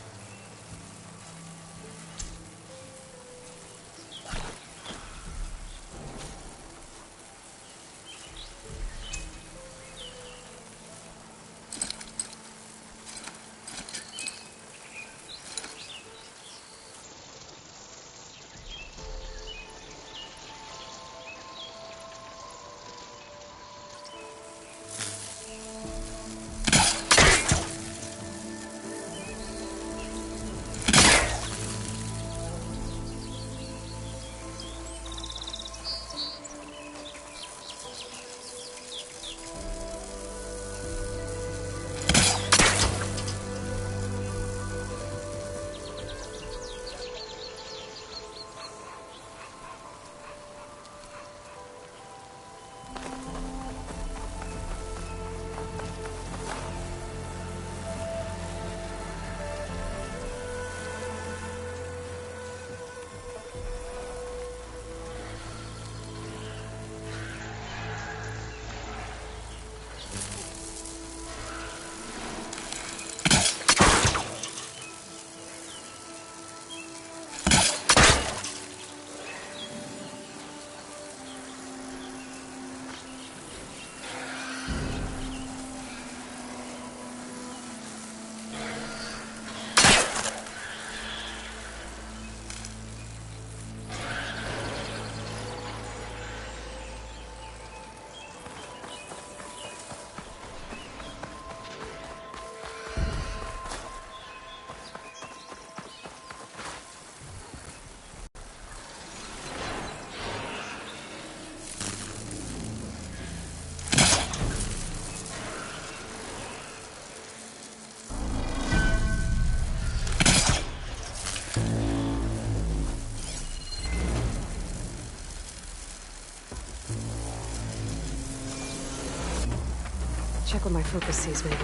Check what my focus sees, maybe.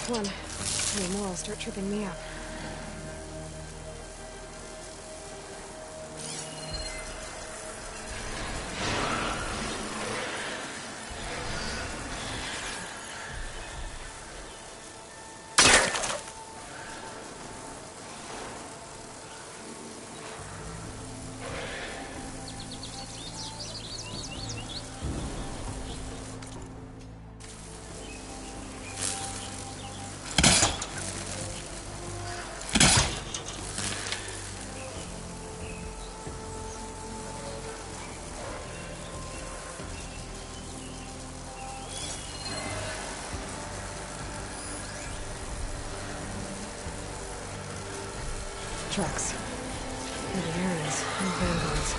One. Any more will start tripping me up. Tracks. Maybe Aryans and Vanguards.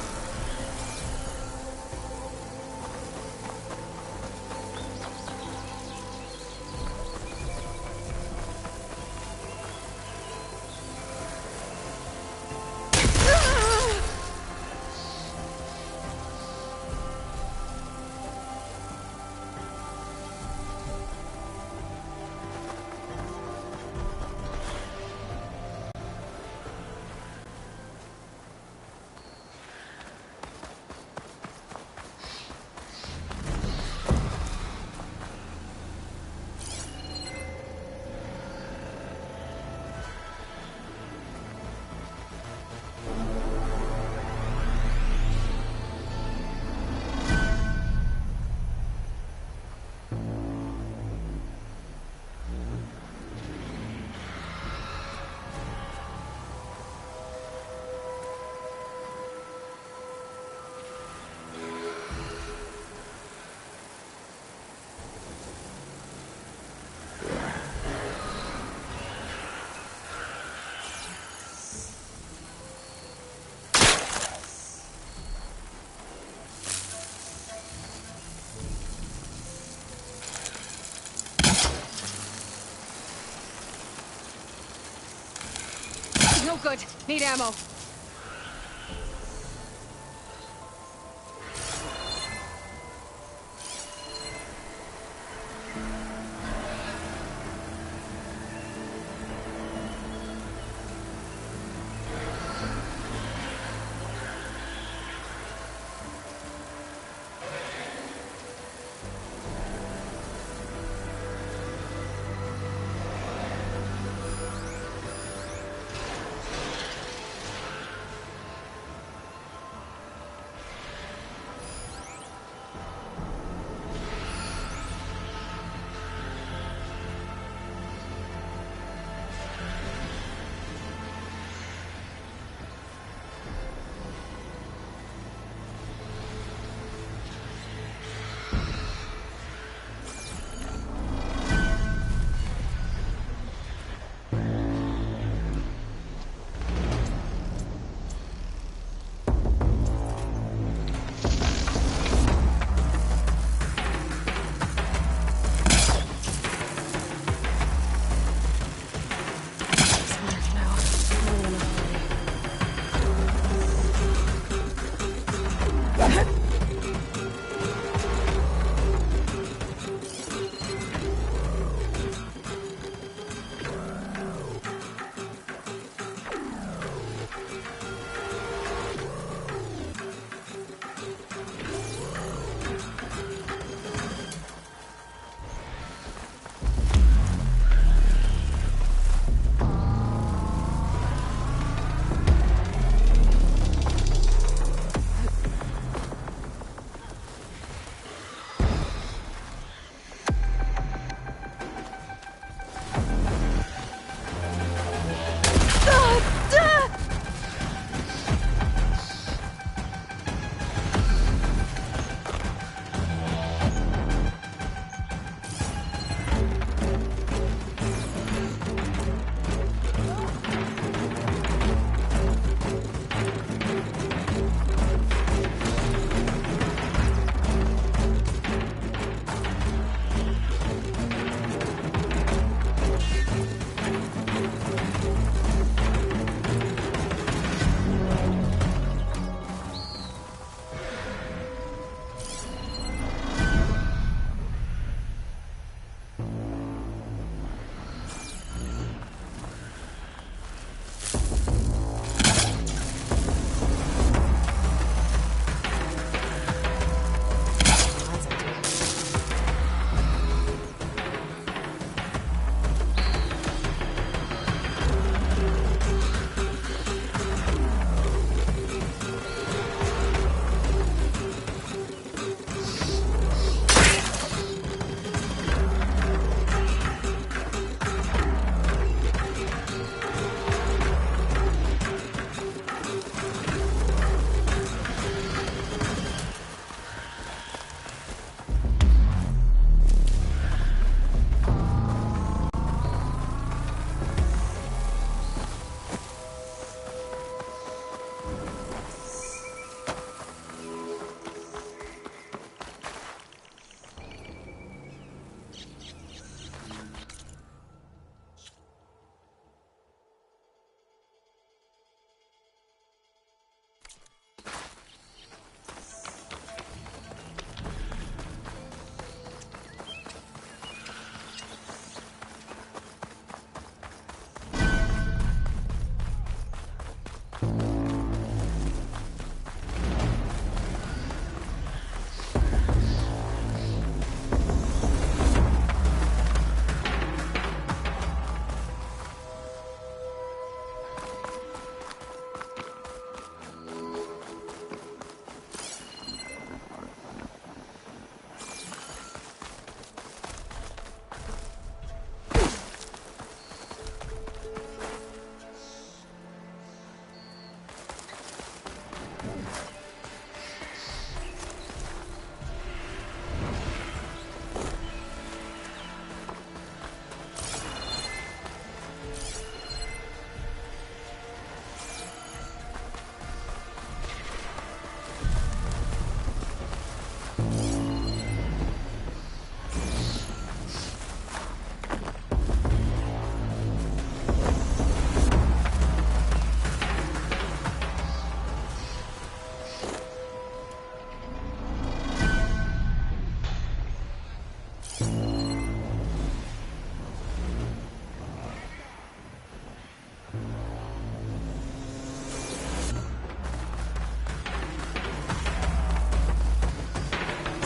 No good. Need ammo.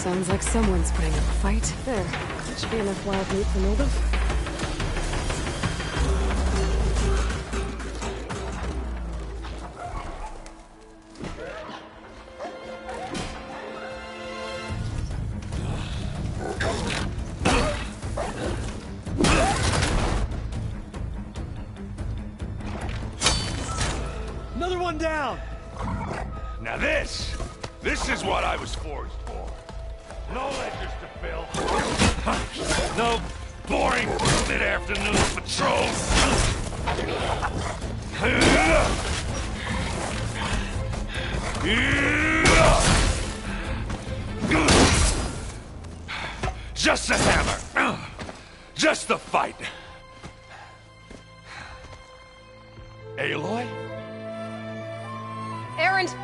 Sounds like someone's putting up a fight. There. Should be enough wild meat for Moldov. Another one down! Now this is what I was forged for. No ledgers to fill. No boring mid-afternoon patrols. Just a hammer. Just the fight. Aloy? Erend!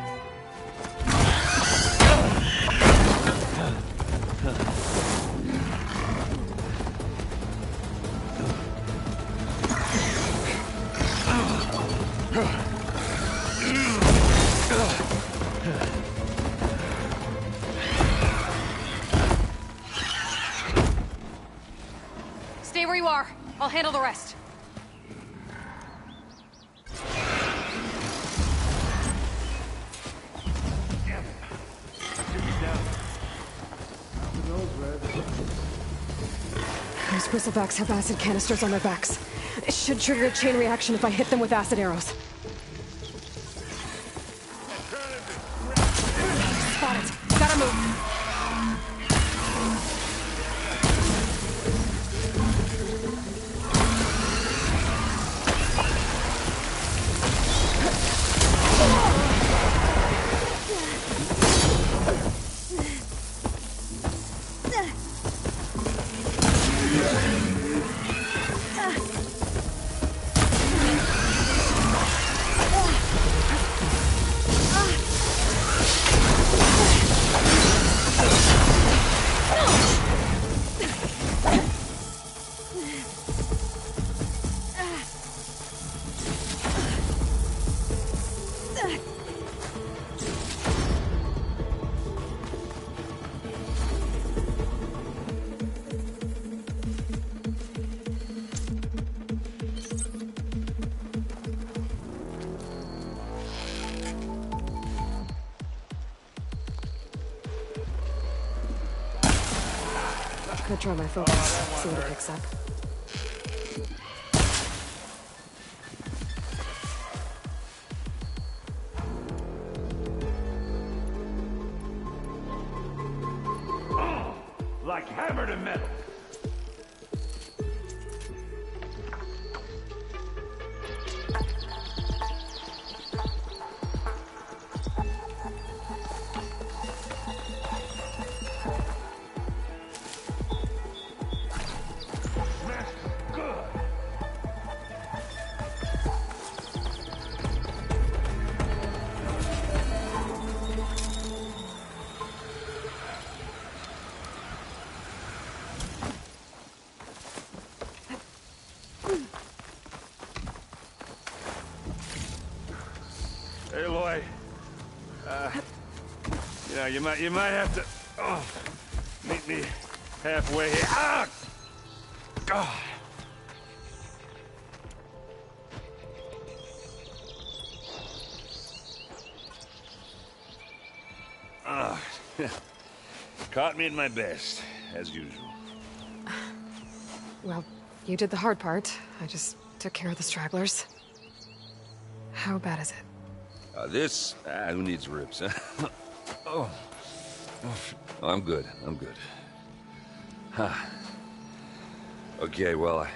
Stay where you are. I'll handle the rest. Those bristlebacks have acid canisters on their backs. It should trigger a chain reaction if I hit them with acid arrows. Spot it. Gotta move. Could try my focus, see what it picks up. Like hammer to metal. Aloy, you might have to meet me halfway here. Ah! God. Caught me at my best, as usual. Well, you did the hard part. I just took care of the stragglers. How bad is it? Who needs ribs, huh? Oh, I'm good, Huh. Okay, well,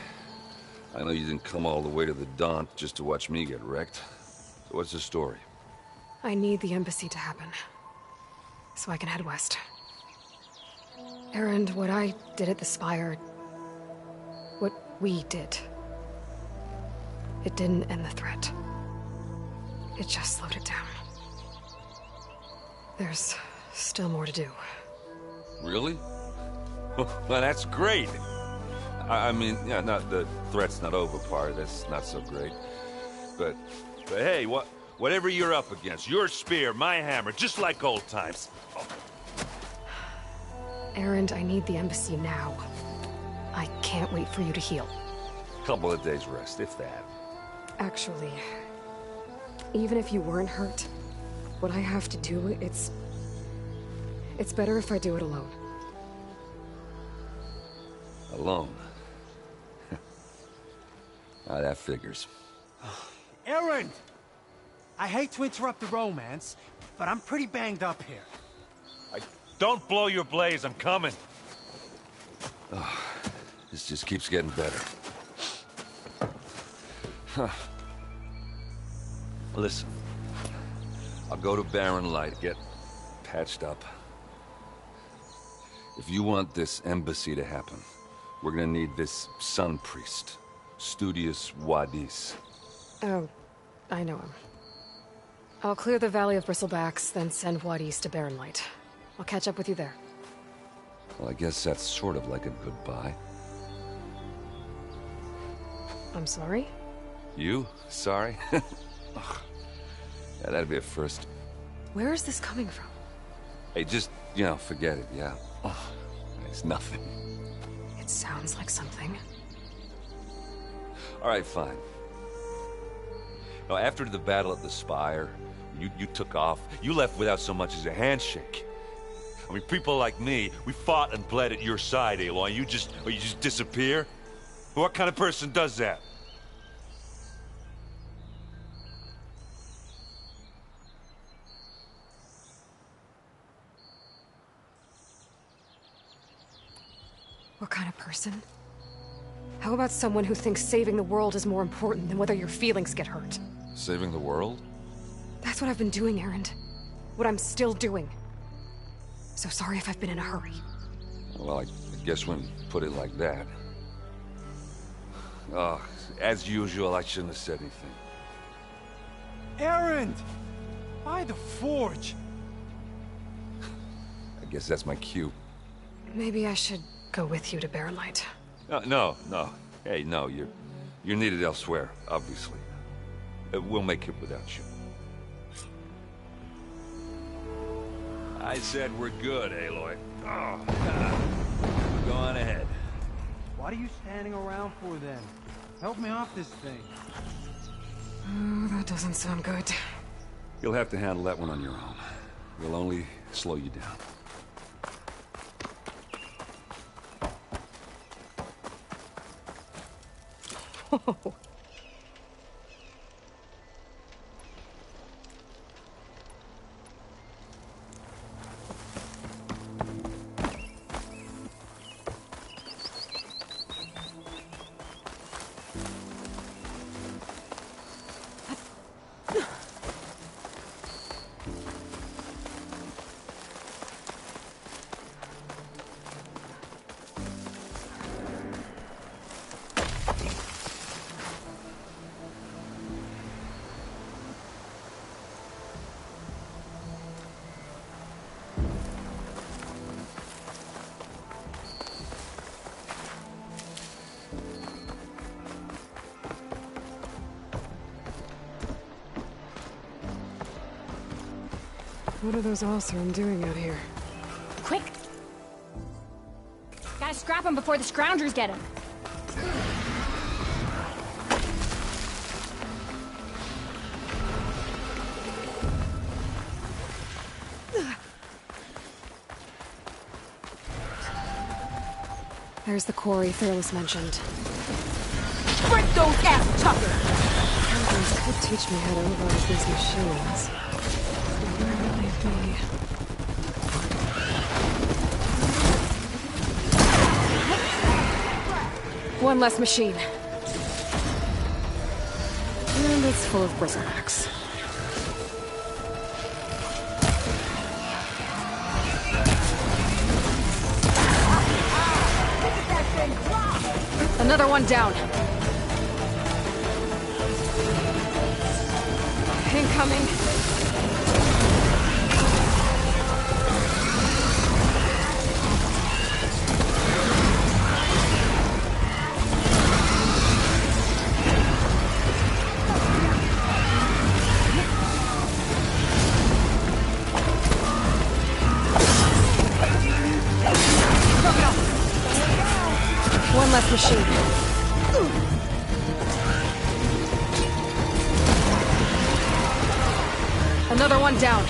I know you didn't come all the way to the Daunt just to watch me get wrecked. So what's the story? I need the embassy to happen, so I can head west. Erend, what I did at the Spire, what we did, it didn't end the threat. It just slowed it down. There's still more to do. Really? Well, that's great. I mean, yeah, not the threat's not over part. That's not so great. But hey, whatever you're up against, your spear, my hammer, just like old times. Erend, I need the embassy now. I can't wait for you to heal. Couple of days rest, if that. Actually, even if you weren't hurt, what I have to do, it's better if I do it alone. Alone? Ah, that figures. Erend! I hate to interrupt the romance, but I'm pretty banged up here. Don't blow your blaze, I'm coming. Oh, this just keeps getting better. Huh. Listen, I'll go to Barren Light, get patched up. If you want this embassy to happen, we're gonna need this sun priest, Studius Wadis. Oh, I know him. I'll clear the Valley of Bristlebacks, then send Wadis to Barren Light. I'll catch up with you there. Well, I guess that's sort of like a goodbye. I'm sorry? You? Sorry? Ugh. Yeah, that'd be a first. Where is this coming from? Hey, just, forget it, yeah? Ugh. It's nothing. It sounds like something. All right, fine. Now, after the Battle at the Spire, you took off. You left without so much as a handshake. I mean, people like me, we fought and bled at your side, Aloy. You just disappear? What kind of person does that? What kind of person? How about someone who thinks saving the world is more important than whether your feelings get hurt? Saving the world? That's what I've been doing, Erend. What I'm still doing. So sorry if I've been in a hurry. Well, I guess when you put it like that. Oh, as usual, I shouldn't have said anything. Erend! By the Forge! I guess that's my cue. Maybe I should go with you to Barren Light. No. Hey, no, you're needed elsewhere, obviously. We'll make it without you. I said we're good, Aloy. Oh, go on ahead. What are you standing around for then? Help me off this thing. Oh, that doesn't sound good. You'll have to handle that one on your own. We'll only slow you down. Oh. What are those Oseram doing out here? Quick! Gotta scrap him before the Scroungers get him. There's the quarry Thurles mentioned. Break those ass Tucker! Scroungers could teach me how to override these machines. Where will they be? One less machine. And it's full of bristlebacks. Another one down. Incoming. less machine. Another one down.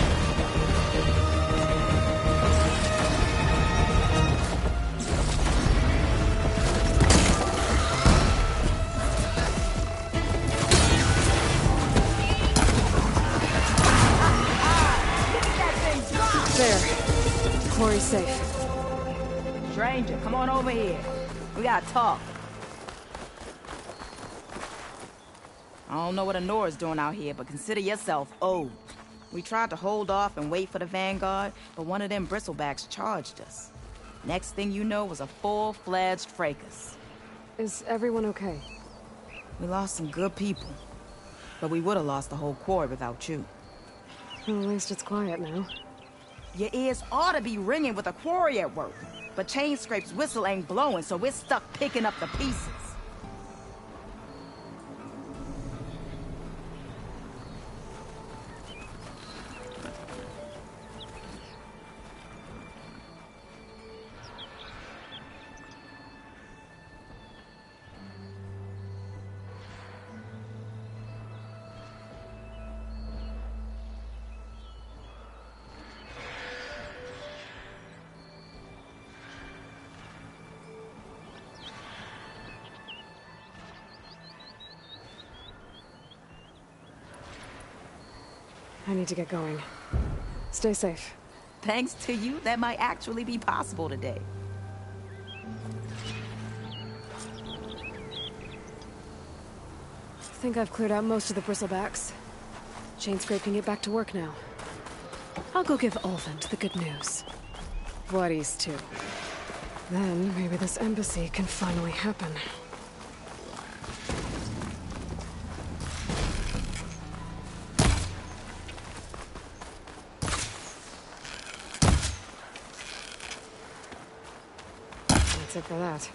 There. Quarry's safe. Stranger, come on over here. We gotta talk. I don't know what Honora's doing out here, but consider yourself owed. We tried to hold off and wait for the Vanguard, but one of them bristlebacks charged us. Next thing you know was a full-fledged fracas. Is everyone okay? We lost some good people, but we would have lost the whole quarry without you. Well, at least it's quiet now. Your ears ought to be ringing with a quarry at work, but Chainscrape's whistle ain't blowing, so we're stuck picking up the pieces. I need to get going. Stay safe. Thanks to you, that might actually be possible today. I think I've cleared out most of the bristlebacks. Chainscrape can get back to work now. I'll go give Ulvund the good news. Bloodies too. Then maybe this embassy can finally happen. That's it for that.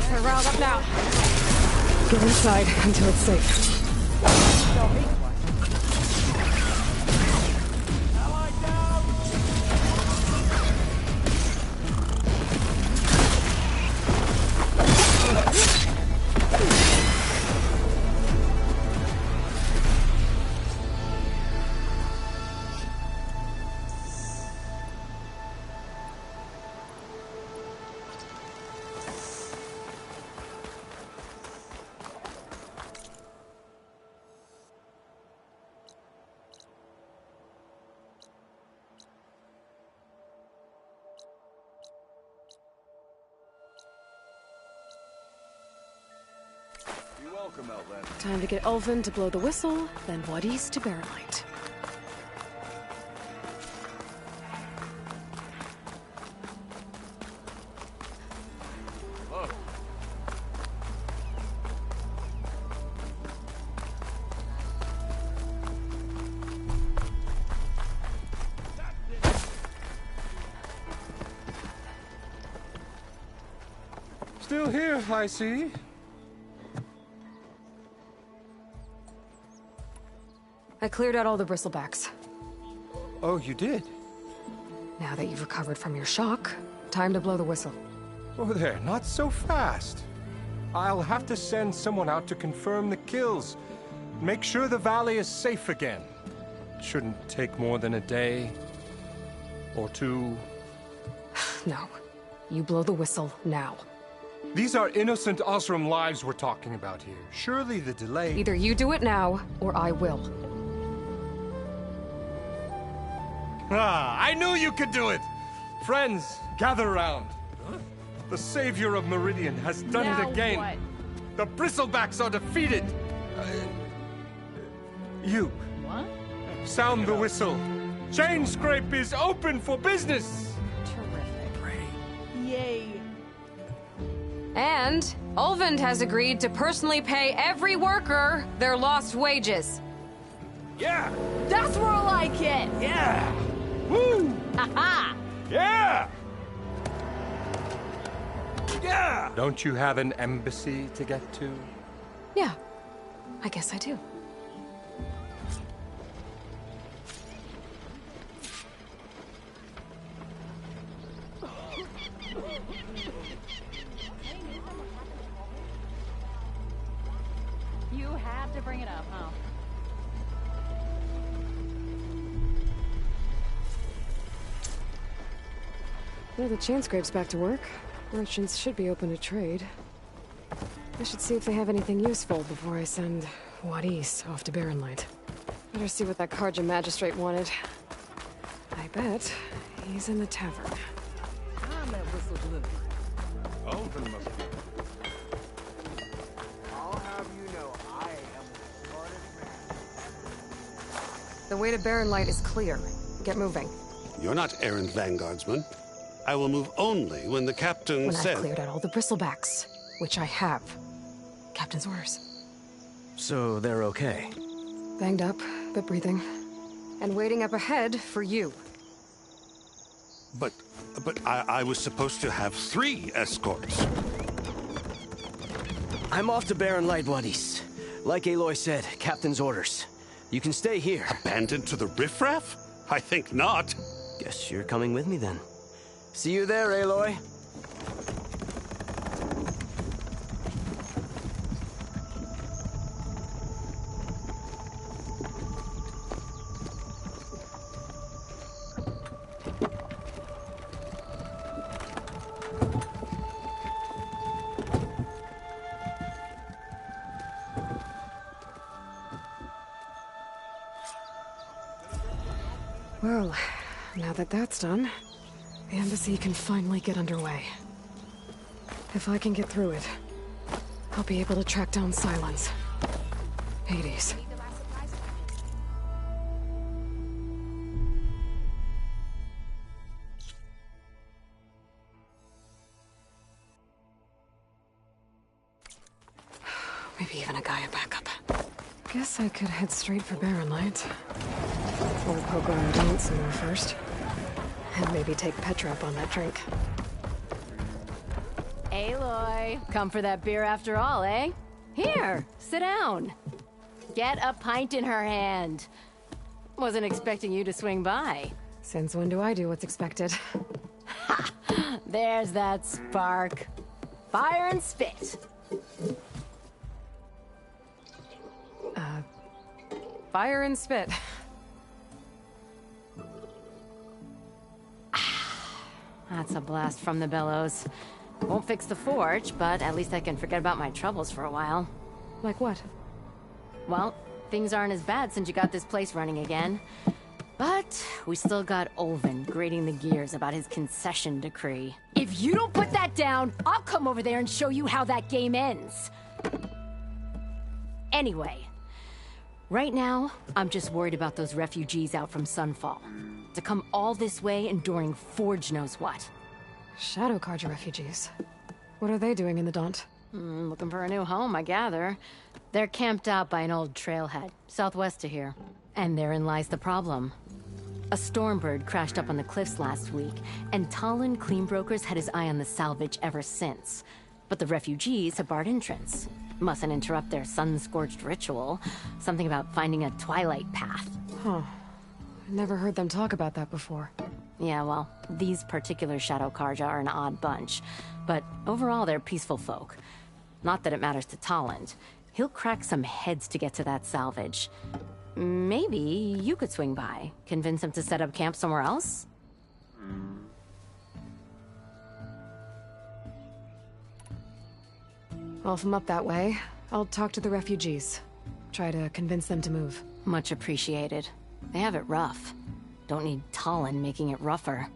They're riled up now. Get inside until it's safe. You're welcome, Outlander. Time to get Ulvund to blow the whistle, then Wadis to Barrelite. Still here, I see. I cleared out all the bristlebacks. Oh, you did? Now that you've recovered from your shock, time to blow the whistle. Oh there, not so fast. I'll have to send someone out to confirm the kills. Make sure the valley is safe again. It shouldn't take more than a day. Or two. No. You blow the whistle now. These are innocent Osram lives we're talking about here. Surely the delay... Either you do it now, or I will. Ah, I knew you could do it! Friends, gather around. The savior of Meridian has done Now it again. what? The Bristlebacks are defeated. You. What? Sound the whistle. Chainscrape is open for business. Yay. And Ulvund has agreed to personally pay every worker their lost wages. Yeah! That's more like it! Yeah! Woo! Ha-ha! Yeah! Yeah! Don't you have an embassy to get to? Yeah, I guess I do. You have to bring it up, huh? Yeah, the Chainscrape's back to work. Merchants should be open to trade. I should see if they have anything useful before I send Wadis off to Barrenlight. Better see what that Karja magistrate wanted. I bet he's in the tavern. I'm at Whistle Delivery. Ulvund must be. I'll have you know I am the smartest man. The way to Barrenlight is clear. Get moving. You're not errant vanguardsman. I will move only when the captain When says... I've cleared out all the Bristlebacks, which I have. Captain's orders. So they're okay? Banged up, but breathing. And waiting up ahead for you. But I was supposed to have 3 escorts. I'm off to Barrenlight, Wadis. Like Aloy said, captain's orders. You can stay here. Abandoned to the riffraff? I think not. Guess you're coming with me then. See you there, Aloy. Well, now that that's done, the embassy can finally get underway. If I can get through it, I'll be able to track down Silence. Hades. Maybe even a Gaia backup. Guess I could head straight for Barrenlight. Or poke around Daunt somewhere first. And maybe take Petra up on that drink. Aloy, come for that beer after all, eh? Here, sit down. Get a pint in her hand. Wasn't expecting you to swing by. Since when do I do what's expected? Ha! There's that spark. Fire and spit. Fire and spit. That's a blast from the bellows. Won't fix the forge, but at least I can forget about my troubles for a while. Like what? Well, things aren't as bad since you got this place running again. But we still got Ulvund grating the gears about his concession decree. If you don't put that down, I'll come over there and show you how that game ends. Anyway, right now, I'm just worried about those refugees out from Sunfall. To come all this way enduring Forge knows what. Shadow Karja refugees. What are they doing in the Daunt? Looking for a new home, I gather. They're camped out by an old trailhead, southwest of here. And therein lies the problem. A Stormbird crashed up on the cliffs last week, and Talon Cleanbrokers had his eye on the salvage ever since. But the refugees have barred entrance. Mustn't interrupt their sun-scorched ritual. Something about finding a twilight path. Huh. Never heard them talk about that before. Yeah, well, these particular Shadow Karja are an odd bunch. But overall, they're peaceful folk. Not that it matters to Talon. He'll crack some heads to get to that salvage. Maybe you could swing by. Convince him to set up camp somewhere else? Well, if I'm up that way, I'll talk to the refugees. Try to convince them to move. Much appreciated. They have it rough. Don't need Talon making it rougher.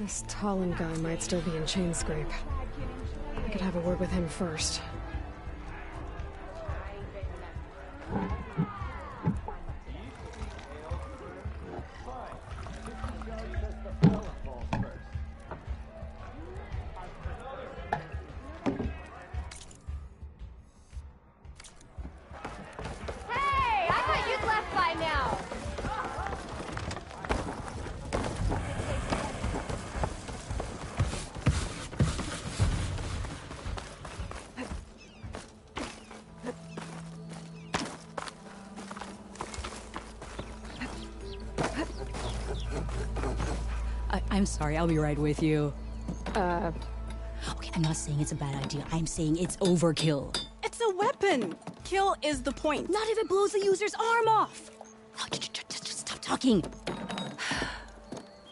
This Talon guy might still be in Chainscrape. I could have a word with him first. Hey, I thought you'd left by now. I'm sorry, I'll be right with you. Okay, I'm not saying it's a bad idea. I'm saying it's overkill. It's a weapon! Kill is the point. Not if it blows the user's arm off! Oh, just stop talking.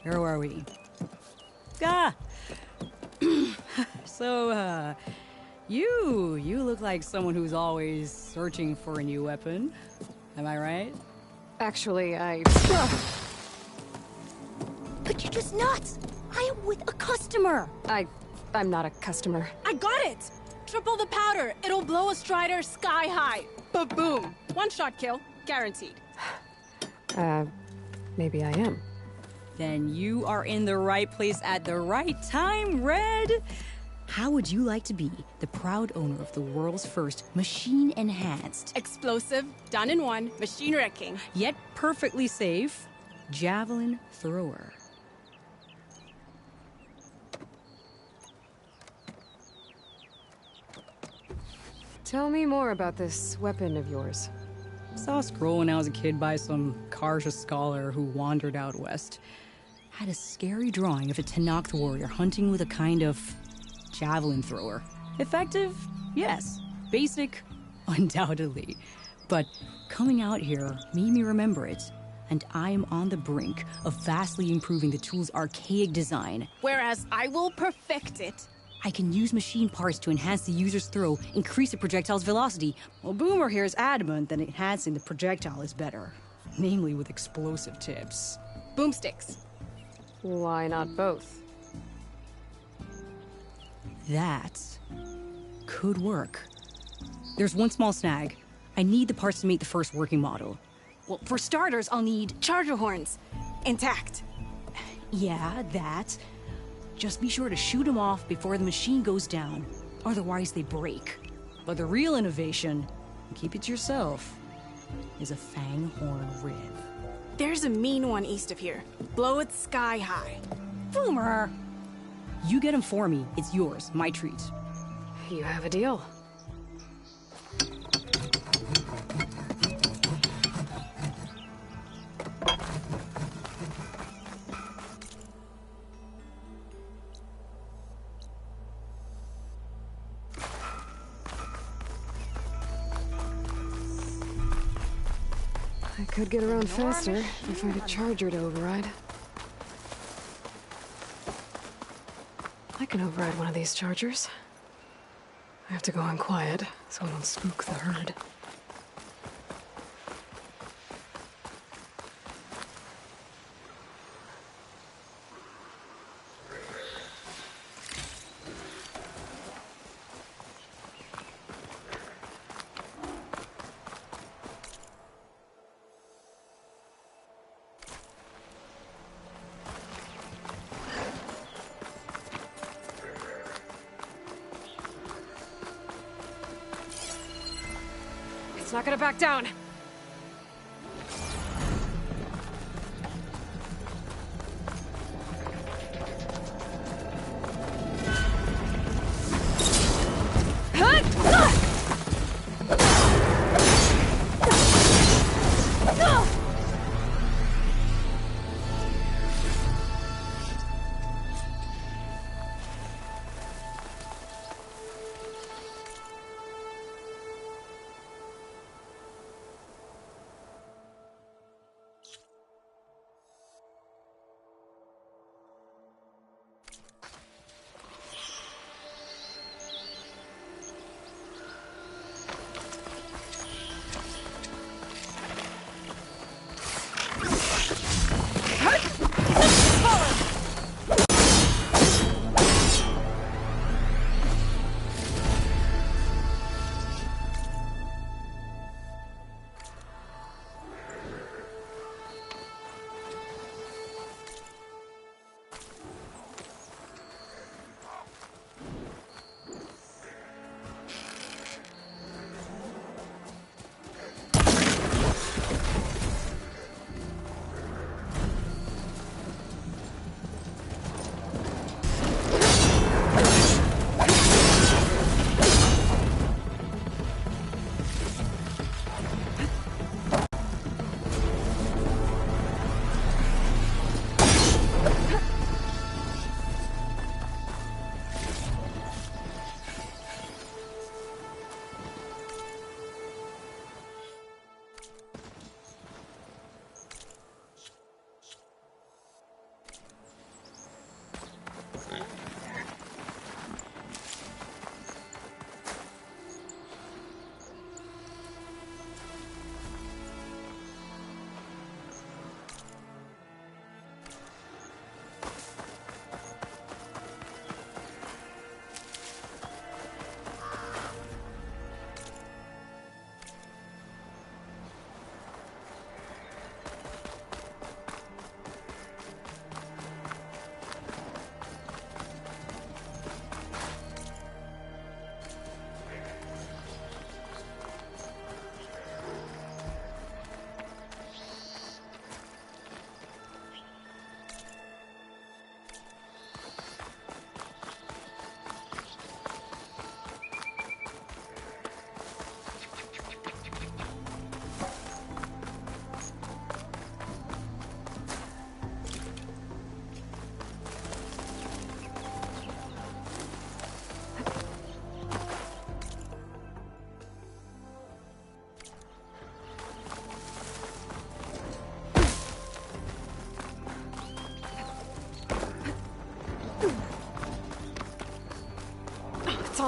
Where were we? So, you look like someone who's always searching for a new weapon. Am I right? Actually, But you're just nuts! I am with a customer! I'm not a customer. I got it! Triple the powder. It'll blow a Strider sky high. Ba-boom. One shot kill. Guaranteed. Maybe I am. Then you are in the right place at the right time, Red. How would you like to be the proud owner of the world's first machine-enhanced, explosive, done in one, machine wrecking, yet perfectly safe, javelin thrower? Tell me more about this weapon of yours. Saw a scroll when I was a kid by some Karja scholar who wandered out west. Had a scary drawing of a Tenakth warrior hunting with a kind of javelin thrower. Effective? Yes. Basic? Undoubtedly. But coming out here made me remember it, and I am on the brink of vastly improving the tool's archaic design. Whereas I will perfect it. I can use machine parts to enhance the user's throw, increase the projectile's velocity. Well, Boomer here is adamant that enhancing the projectile is better. Namely with explosive tips. Boomsticks. Why not both? That could work. There's one small snag. I need the parts to make the first working model. Well, for starters, I'll need charger horns. Intact. Yeah, that. Just be sure to shoot them off before the machine goes down. Otherwise, they break. But the real innovation, and keep it to yourself, is a Fanghorn rib. There's a mean one east of here. Blow it sky high. Boomer! You get him for me. It's yours. My treat. You have a deal. I could get around faster if I find a charger to override. I can override one of these chargers. I have to go in quiet so I don't spook the herd. It's not gonna back down.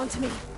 onto me.